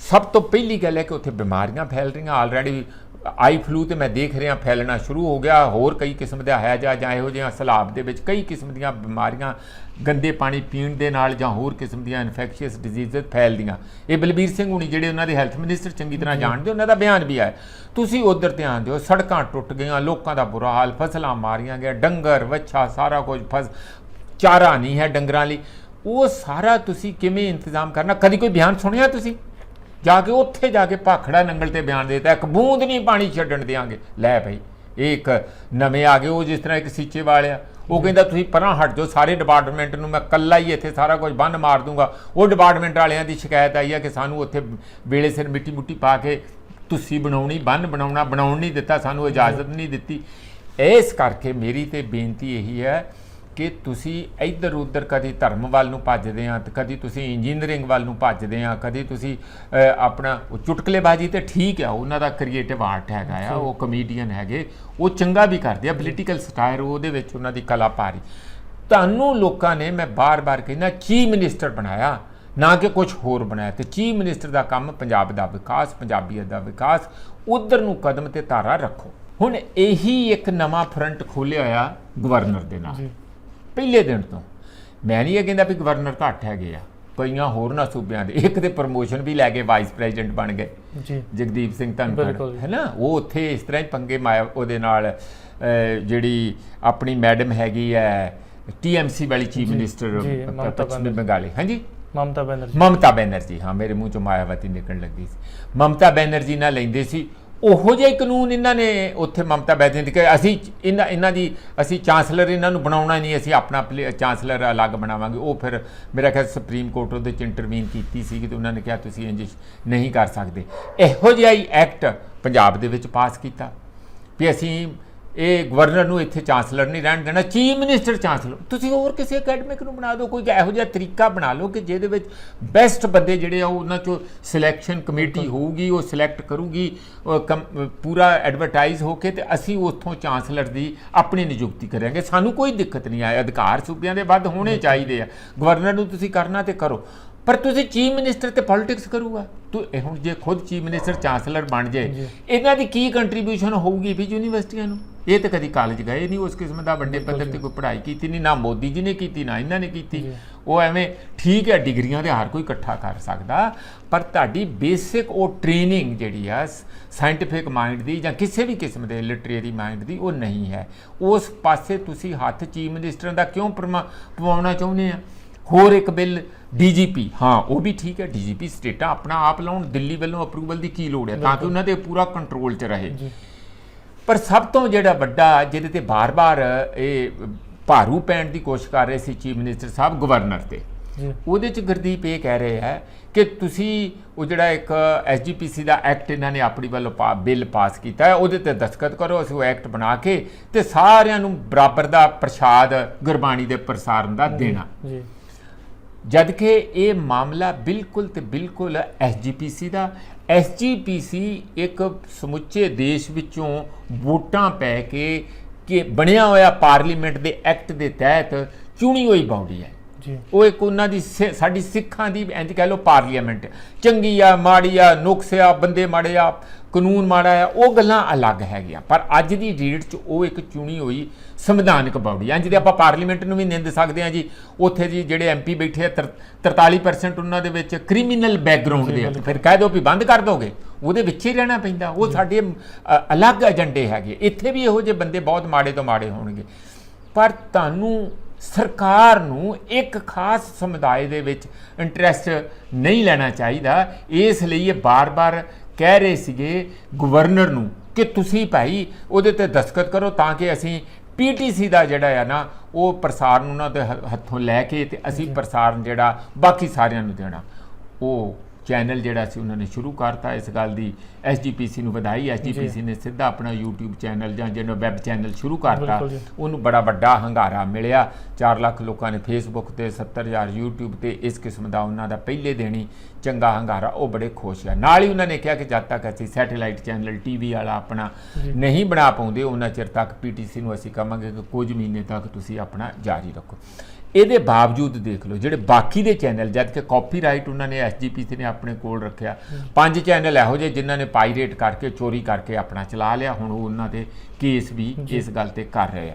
ਸਭ ਤੋਂ ਪਹਿਲੀ ਗੱਲ ਹੈ ਕਿ ਉੱਥੇ ਬਿਮਾਰੀਆਂ ਫੈਲ ਰਹੀਆਂ ਆਲਰੇਡੀ। ਆਈ ਫਲੂ ਤੇ ਮੈਂ ਦੇਖ ਰਿਹਾ ਫੈਲਣਾ ਸ਼ੁਰੂ ਹੋ ਗਿਆ, ਹੋਰ ਕਈ ਕਿਸਮ ਦਾ ਹੈਜਾ ਜਾਂ ਇਹੋ ਜਿਹੀਆਂ ਸੈਲਾਬ ਦੇ ਵਿੱਚ ਕਈ ਕਿਸਮ ਦੀਆਂ ਬਿਮਾਰੀਆਂ ਗੰਦੇ ਪਾਣੀ ਪੀਣ ਦੇ ਨਾਲ ਜਾਂ ਹੋਰ ਕਿਸਮ ਦੀਆਂ ਇਨਫੈਕਸ਼ੀਅਸ ਡਿਜ਼ੀਜ਼ ਫੈਲਦੀਆਂ। ਇਹ ਬਲਬੀਰ ਸਿੰਘ ਹੁਣੀ ਜਿਹੜੇ ਉਹਨਾਂ ਦੇ ਹੈਲਥ ਮਿਨਿਸਟਰ ਚੰਗੀ ਤਰ੍ਹਾਂ ਜਾਣਦੇ, ਉਹਨਾਂ ਦਾ ਬਿਆਨ ਵੀ ਆਇਆ। ਤੁਸੀਂ ਉੱਧਰ ਧਿਆਨ ਦਿਓ, ਸੜਕਾਂ ਟੁੱਟ ਗਈਆਂ, ਲੋਕਾਂ ਦਾ ਬੁਰਾ ਹਾਲ, ਫਸਲਾਂ ਮਾਰੀਆਂ ਗਿਆ, ਡੰਗਰ ਵੱਛਾ ਸਾਰਾ ਕੁਝ, ਚਾਰਾ ਨਹੀਂ ਹੈ ਡੰਗਰਾਂ ਲਈ। ਉਹ ਸਾਰਾ ਤੁਸੀਂ ਕਿਵੇਂ ਇੰਤਜ਼ਾਮ ਕਰਨਾ? ਕਦੀ ਕੋਈ ਬਿਆਨ ਸੁਣਿਆ ਤੁਸੀਂ? ਜਾ ਕੇ ਉੱਥੇ ਜਾ ਕੇ ਭਾਖੜਾ ਨੰਗਲ ਤੇ ਬਿਆਨ ਦੇਤਾ, ਇੱਕ ਬੂੰਦ ਨਹੀਂ ਪਾਣੀ ਛੱਡਣ ਦਿਆਂਗੇ। ਲੈ ਭਾਈ, ਇਹ ਇੱਕ ਨਵੇਂ ਆ ਗਏ, ਉਹ ਜਿਸ ਤਰ੍ਹਾਂ ਇੱਕ ਸੀਚੇ ਵਾਲਿਆ, ਉਹ ਕਹਿੰਦਾ ਤੁਸੀਂ ਪਰਾਂ ਹਟ ਜਾਓ, ਸਾਰੇ ਡਿਪਾਰਟਮੈਂਟ ਨੂੰ ਮੈਂ ਇਕੱਲਾ ਹੀ ਇੱਥੇ ਸਾਰਾ ਕੁਝ ਬੰਨ ਮਾਰ ਦੂੰਗਾ। ਉਹ ਡਿਪਾਰਟਮੈਂਟ ਵਾਲਿਆਂ ਦੀ ਸ਼ਿਕਾਇਤ ਆਈ ਹੈ ਕਿ ਸਾਨੂੰ ਉੱਥੇ ਵੇਲੇ ਸਿਰ ਮਿੱਟੀ ਮੁੱਟੀ ਪਾ ਕੇ ਤੁਸੀਂ ਬਣਾਉਣੀ, ਬੰਨ ਬਣਾਉਣ ਨਹੀਂ ਦਿੱਤਾ, ਸਾਨੂੰ ਇਜਾਜ਼ਤ ਨਹੀਂ ਦਿੱਤੀ। ਇਸ ਕਰਕੇ ਮੇਰੀ ਤੇ ਬੇਨਤੀ ਇਹੀ ਹੈ ਕਿ ਤੁਸੀਂ ਇੱਧਰ ਉੱਧਰ ਕਦੀ ਧਰਮ ਵੱਲ ਨੂੰ ਭੱਜਦੇ ਆ ਤੇ ਕਦੀ ਤੁਸੀਂ ਇੰਜੀਨੀਅਰਿੰਗ ਵੱਲ ਨੂੰ ਭੱਜਦੇ ਆ, ਕਦੀ ਤੁਸੀਂ ਆਪਣਾ ਚੁਟਕਲੇਬਾਜ਼ੀ ਤੇ ਠੀਕ ਆ, ਉਹਨਾਂ ਦਾ ਕ੍ਰੀਏਟਿਵ ਆਰਟ ਹੈਗਾ ਆ, ਉਹ ਕਮੇਡੀਅਨ ਹੈਗੇ, ਉਹ ਚੰਗਾ ਵੀ ਕਰਦੇ ਆ, ਪੋਲੀਟੀਕਲ ਸਟਾਇਰ ਉਹਦੇ ਵਿੱਚ ਉਹਨਾਂ ਦੀ ਕਲਾ ਭਾਰੀ। ਤੁਹਾਨੂੰ ਲੋਕਾਂ ਨੇ, ਮੈਂ ਬਾਰ-ਬਾਰ ਕਹਿੰਦਾ, ਚੀਫ ਮਿਨਿਸਟਰ ਬਣਾਇਆ, ਨਾ ਕਿ ਕੁਝ ਹੋਰ ਬਣਾਇਆ। ਤੇ ਚੀਫ ਮਿਨਿਸਟਰ ਦਾ ਕੰਮ ਪੰਜਾਬ ਦਾ ਵਿਕਾਸ, ਪੰਜਾਬੀਅਤ ਦਾ ਵਿਕਾਸ, ਉਧਰ ਨੂੰ ਕਦਮ ਤੇ ਧਾਰਾ ਰੱਖੋ। ਹੁਣ ਇਹੀ ਇੱਕ ਨਵਾਂ ਫਰੰਟ ਖੋਲ੍ਹਿਆ ਹੋਇਆ ਗਵਰਨਰ ਦੇ ਨਾਲ ਪਹਿਲੇ ਦਿਨ ਤੋਂ। ਮੈਂ ਨਹੀਂ ਇਹ ਕਹਿੰਦਾ ਵੀ ਗਵਰਨਰ ਘੱਟ ਹੈਗੇ ਆ, ਕਈਆਂ ਹੋਰਨਾਂ ਸੂਬਿਆਂ ਦੇ, ਇੱਕ ਦੇ ਪ੍ਰਮੋਸ਼ਨ ਵੀ ਲੈ ਕੇ ਵਾਈਸ ਪ੍ਰੈਜ਼ੀਡੈਂਟ ਬਣ ਗਏ, ਜਗਦੀਪ ਸਿੰਘ ਧਨਖੜ ਹੈ ਨਾ, ਉਹ ਉੱਥੇ ਇਸ ਤਰ੍ਹਾਂ ਹੀ ਪੰਗੇ ਮਾਇਆ ਉਹਦੇ ਨਾਲ। ਜਿਹੜੀ ਆਪਣੀ ਮੈਡਮ ਹੈਗੀ ਹੈ TMC ਵਾਲੀ ਚੀਫ ਮਿਨਿਸਟਰ ਪੱਛਮੀ ਬੰਗਾਲੀ, ਹਾਂਜੀ ਮਮਤਾ ਬੈਨਰਜੀ, ਹਾਂ ਮੇਰੇ ਮੂੰਹ ਚੋਂ ਮਾਇਆਵਤੀ ਨਿਕਲਣ ਲੱਗੀ ਸੀ। ਮਮਤਾ ਬੈਨਰਜੀ ਨਾਲ ਲੈਂਦੇ ਸੀ ਉਹੋ ਜਿਹੇ ਕਾਨੂੰਨ ਇਹਨਾਂ ਨੇ ਉੱਥੇ। ਮਮਤਾ ਬੈਨਰਜੀ ਕਿ ਅਸੀਂ ਇਹਨਾਂ ਦੀ ਅਸੀਂ ਚਾਂਸਲਰ ਇਹਨਾਂ ਨੂੰ ਬਣਾਉਣਾ ਨਹੀਂ, ਅਸੀਂ ਆਪਣਾ ਚਾਂਸਲਰ ਅਲੱਗ ਬਣਾਵਾਂਗੇ। ਉਹ ਫਿਰ ਮੇਰਾ ਖਿਆਲ ਸੁਪਰੀਮ ਕੋਰਟ ਉਹਦੇ 'ਚ ਇੰਟਰਵੀਨ ਕੀਤੀ ਸੀ ਤੇ ਉਹਨਾਂ ਨੇ ਕਿਹਾ ਤੁਸੀਂ ਇੰਜ ਨਹੀਂ ਕਰ ਸਕਦੇ। ਇਹੋ ਜਿਹਾ ਹੀ ਐਕਟ ਪੰਜਾਬ ਦੇ ਵਿੱਚ ਪਾਸ ਕੀਤਾ ਵੀ ਅਸੀਂ ਇਹ ਗਵਰਨਰ ਨੂੰ ਇੱਥੇ ਚਾਂਸਲਰ ਨਹੀਂ ਰਹਿਣ ਦੇਣਾ, ਚੀਫ ਮਿਨਿਸਟਰ ਚਾਂਸਲਰ। ਤੁਸੀਂ ਹੋਰ ਕਿਸੇ ਅਕੈਡਮਿਕ ਨੂੰ ਬਣਾ ਦਿਓ, ਕੋਈ ਇਹੋ ਜਿਹਾ ਤਰੀਕਾ ਬਣਾ ਲਓ ਕਿ ਜਿਹਦੇ ਵਿੱਚ ਬੈਸਟ ਬੰਦੇ ਜਿਹੜੇ ਆ ਉਹਨਾਂ 'ਚੋਂ ਸਿਲੈਕਸ਼ਨ ਕਮੇਟੀ ਹੋਊਗੀ, ਉਹ ਸਿਲੈਕਟ ਕਰੂਗੀ ਪੂਰਾ ਐਡਵਰਟਾਈਜ਼ ਹੋ ਕੇ, ਤੇ ਅਸੀਂ ਉੱਥੋਂ ਚਾਂਸਲਰ ਦੀ ਆਪਣੀ ਨਿਯੁਕਤੀ ਕਰਾਂਗੇ। ਸਾਨੂੰ ਕੋਈ ਦਿੱਕਤ ਨਹੀਂ ਆਏ, ਅਧਿਕਾਰ ਸੂਬਿਆਂ ਦੇ ਵੱਧ ਹੋਣੇ ਚਾਹੀਦੇ ਆ। ਗਵਰਨਰ ਨੂੰ ਤੁਸੀਂ ਕਰਨਾ ਤੇ ਕਰੋ, ਪਰ ਤੁਸੀਂ ਚੀਫ ਮਿਨਿਸਟਰ ਤੇ ਪੋਲੀਟਿਕਸ ਕਰੂਗਾ ਤੂੰ। ਹੁਣ ਜੇ ਖੁਦ ਚੀਫ ਮਿਨਿਸਟਰ ਚਾਂਸਲਰ ਬਣ ਜਾਏ, ਇਹਨਾਂ ਦੀ ਕੀ ਕੰਟਰੀਬਿਊਸ਼ਨ ਹੋਊਗੀ ਵੀ ਯੂਨੀਵਰਸਿਟੀਆਂ ਨੂੰ? ਇਹ ਤਾਂ ਕਦੀ ਕਾਲਜ ਗਏ ਨਹੀਂ, ਉਸ ਕਿਸਮ ਦਾ ਵੱਡੇ ਪੱਧਰ ਤੇ ਕੋਈ ਪੜ੍ਹਾਈ ਕੀਤੀ ਨਹੀਂ, ਨਾ ਮੋਦੀ ਜੀ ਨੇ ਕੀਤੀ ਨਾ ਇਹਨਾਂ ਨੇ ਕੀਤੀ। ਉਹ ਐਵੇਂ ਠੀਕ ਹੈ, ਡਿਗਰੀਆਂ ਦੇ ਹਰ ਕੋਈ ਇਕੱਠਾ ਕਰ ਸਕਦਾ, ਪਰ ਤੁਹਾਡੀ ਬੇਸਿਕ ਉਹ ਟ੍ਰੇਨਿੰਗ ਜਿਹੜੀ ਆ ਸਾਇੰਟੀਫਿਕ ਮਾਈਂਡ ਦੀ ਜਾਂ ਕਿਸੇ ਵੀ ਕਿਸਮ ਦੇ ਲਿਟਰੇਰੀ ਮਾਈਂਡ ਦੀ, ਉਹ ਨਹੀਂ ਹੈ। ਉਸ ਪਾਸੇ ਤੁਸੀਂ ਹੱਥ ਚੀਫ ਮਿਨਿਸਟਰਾਂ ਦਾ ਕਿਉਂ ਪਵਾਉਣਾ ਚਾਹੁੰਦੇ ਆ? ਹੋਰ ਇੱਕ ਬਿੱਲ DGP, ਹਾਂ ਉਹ ਵੀ ਠੀਕ ਹੈ, DGP ਸਟੇਟਾਂ ਆਪਣਾ ਆਪ ਲਾਉਣ, ਦਿੱਲੀ ਵੱਲੋਂ ਅਪਰੂਵਲ ਦੀ ਕੀ ਲੋੜ ਹੈ, ਤਾਂ ਕਿ ਉਹਨਾਂ ਦੇ ਪੂਰਾ ਕੰਟਰੋਲ 'ਚ ਰਹੇ। ਪਰ ਸਭ ਤੋਂ ਜਿਹੜਾ ਵੱਡਾ ਜਿਹਦੇ ਤੇ ਬਾਰ-ਬਾਰ ਇਹ ਭਾਰੂ ਪੈਣ ਦੀ ਕੋਸ਼ਿਸ਼ ਕਰ ਰਹੇ ਸੀ ਚੀਫ ਮਿਨਿਸਟਰ ਸਾਹਿਬ, ਗਵਰਨਰ ਤੇ, ਉਹਦੇ 'ਚ ਗੁਰਦੀਪ ਇਹ ਕਹਿ ਰਹੇ ਹੈ ਕਿ ਤੁਸੀਂ ਉਹ ਜਿਹੜਾ ਇੱਕ SGPC ਦਾ ਐਕਟ ਇਹਨਾਂ ਨੇ ਆਪਣੀ ਵੱਲੋਂ ਬਿੱਲ ਪਾਸ ਕੀਤਾ ਹੈ, ਉਹਦੇ ਤੇ ਦਸਤਖਤ ਕਰੋ, ਅਸੀਂ ਉਹ ਐਕਟ ਬਣਾ ਕੇ ਤੇ ਸਾਰਿਆਂ ਨੂੰ ਬਰਾਬਰ ਦਾ ਪ੍ਰਸ਼ਾਦ ਗੁਰਬਾਣੀ ਦੇ ਪ੍ਰਸਾਰਨ ਦਾ ਦੇਣਾ। ਜਦ ਕਿ ਇਹ ਮਾਮਲਾ ਬਿਲਕੁਲ ਤੇ ਬਿਲਕੁਲ SGPC ਦਾ। SGPC ਇੱਕ ਸਮੁੱਚੇ ਦੇਸ਼ ਵਿੱਚੋਂ ਵੋਟਾਂ ਪੈ ਕੇ ਕਿ ਬਣਿਆ ਹੋਇਆ ਪਾਰਲੀਮੈਂਟ ਦੇ ਐਕਟ ਦੇ ਤਹਿਤ ਚੁਣੀ ਹੋਈ ਬਾਡੀ ਹੈ। ਜੀ ਉਹ ਇੱਕ ਉਹਨਾਂ ਦੀ ਸਾਡੀ ਸਿੱਖਾਂ ਦੀ ਇੰਜ ਕਹਿ ਲਓ ਪਾਰਲੀਮੈਂਟ ਚੰਗੀ ਆ ਮਾੜੀ ਆ ਨੁਕਸ ਆ ਬੰਦੇ ਮਾੜੇ ਆ ਕਾਨੂੰਨ ਮਾੜਾ ਆ ਉਹ ਗੱਲਾਂ ਅਲੱਗ ਹੈਗੀਆਂ ਪਰ ਅੱਜ ਦੀ ਡੇਟ 'ਚ ਉਹ ਇੱਕ ਚੁਣੀ ਹੋਈ ਸੰਵਿਧਾਨਕ ਬਾਡੀ ਇੰਜ ਦੇ ਆਪਾਂ ਪਾਰਲੀਮੈਂਟ ਨੂੰ ਵੀ ਨਿੰਦ ਸਕਦੇ ਹਾਂ ਜੀ ਉੱਥੇ ਜੀ ਜਿਹੜੇ ਐਮਪੀ ਬੈਠੇ ਆ 43% ਉਹਨਾਂ ਦੇ ਵਿੱਚ ਕ੍ਰਿਮੀਨਲ ਬੈਕਗਰਾਉਂਡ ਦੇ ਆ ਫਿਰ ਕਹਿ ਦਿਓ ਵੀ ਬੰਦ ਕਰ ਦੋਗੇ ਉਹਦੇ ਵਿੱਚ ਹੀ ਰਹਿਣਾ ਪੈਂਦਾ ਉਹ ਸਾਡੇ ਅਲੱਗ ਏਜੰਡੇ ਹੈਗੇ ਇੱਥੇ ਵੀ ਇਹੋ ਜਿਹੇ ਬੰਦੇ ਬਹੁਤ ਮਾੜੇ ਤੋਂ ਮਾੜੇ ਹੋਣਗੇ ਪਰ ਤੁਹਾਨੂੰ ਸਰਕਾਰ ਨੂੰ ਇੱਕ ਖਾਸ ਸਮੁਦਾਇ ਦੇ ਵਿੱਚ ਇੰਟਰਸਟ ਨਹੀਂ ਲੈਣਾ ਚਾਹੀਦਾ ਇਸ ਲਈ ਇਹ ਬਾਰ-ਬਾਰ ਕਹਿ ਰਹੇ ਸੀਗੇ ਗਵਰਨਰ ਨੂੰ ਕਿ ਤੁਸੀਂ ਭਾਈ ਉਹਦੇ ਤੇ ਦਸਤਖਤ ਕਰੋ ਤਾਂ ਕਿ ਅਸੀਂ ਪੀਟੀਸੀ ਦਾ ਜਿਹੜਾ ਆ ਨਾ ਉਹ ਪ੍ਰਸਾਰਨ ਉਹਨਾਂ ਦੇ ਹੱਥੋਂ ਲੈ ਕੇ ਤੇ ਅਸੀਂ ਪ੍ਰਸਾਰਨ ਜਿਹੜਾ ਬਾਕੀ ਸਾਰਿਆਂ ਨੂੰ ਦੇਣਾ ਉਹ ਚੈਨਲ ਜਿਹੜਾ ਸੀ ਉਹਨਾਂ ਨੇ ਸ਼ੁਰੂ ਕਰਤਾ ਇਸ ਗੱਲ ਦੀ ਐਸਜੀਪੀਸੀ ਨੂੰ ਵਧਾਈ ਐਸਜੀਪੀਸੀ ਨੇ ਸਿੱਧਾ ਆਪਣਾ YouTube ਚੈਨਲ ਜਾਂ ਜਿਹੜਾ ਵੈਬ ਚੈਨਲ ਸ਼ੁਰੂ ਕਰਤਾ ਉਹਨੂੰ ਬੜਾ ਵੱਡਾ ਹੰਗਾਰਾ ਮਿਲਿਆ 4 ਲੱਖ ਲੋਕਾਂ ਨੇ ਫੇਸਬੁੱਕ ਤੇ 70,000 YouTube ਤੇ ਇਸ ਕਿਸਮ ਦਾ ਉਹਨਾਂ ਦਾ ਪਹਿਲੇ ਦਿਨ ਹੀ ਚੰਗਾ ਹੰਗਾਰਾ ਉਹ ਬੜੇ ਖੁਸ਼ ਆ ਨਾਲ ਹੀ ਉਹਨਾਂ ਨੇ ਕਿਹਾ ਕਿ ਜਦ ਤੱਕ ਅਸੀਂ ਸੈਟੇਲਾਈਟ ਚੈਨਲ ਟੀਵੀ ਵਾਲਾ ਆਪਣਾ ਨਹੀਂ ਬਣਾ ਪਾਉਂਦੇ ਉਹਨਾਂ ਚਿਰ ਤੱਕ ਪੀਟੀਸੀ ਨੂੰ ਅਸੀਂ ਕਹਾਂਗੇ ਕਿ ਕੁਝ ਮਹੀਨੇ ਤੱਕ ਤੁਸੀਂ ਆਪਣਾ ਜਾਰੀ ਰੱਖੋ ਇਹਦੇ ਬਾਵਜੂਦ ਦੇਖ ਲਓ ਜਿਹੜੇ ਬਾਕੀ ਦੇ ਚੈਨਲ ਜਦ ਕਿ ਕਾਪੀਰਾਈਟ ਉਹਨਾਂ ਨੇ ਐਸਜੀਪੀਸੀ ਨੇ ਆਪਣੇ ਕੋਲ ਰੱਖਿਆ 5 ਚੈਨਲ ਇਹੋ ਜਿਹੇ ਜਿਨ੍ਹਾਂ ਨੇ ਪਾਇਰੇਟ ਕਰਕੇ ਚੋਰੀ ਕਰਕੇ ਆਪਣਾ ਚਲਾ ਲਿਆ ਹੁਣ ਉਹ ਉਹਨਾਂ ਦੇ ਕੇਸ ਵੀ ਇਸ ਗੱਲ ਤੇ ਕਰ ਰਹੇ ਆ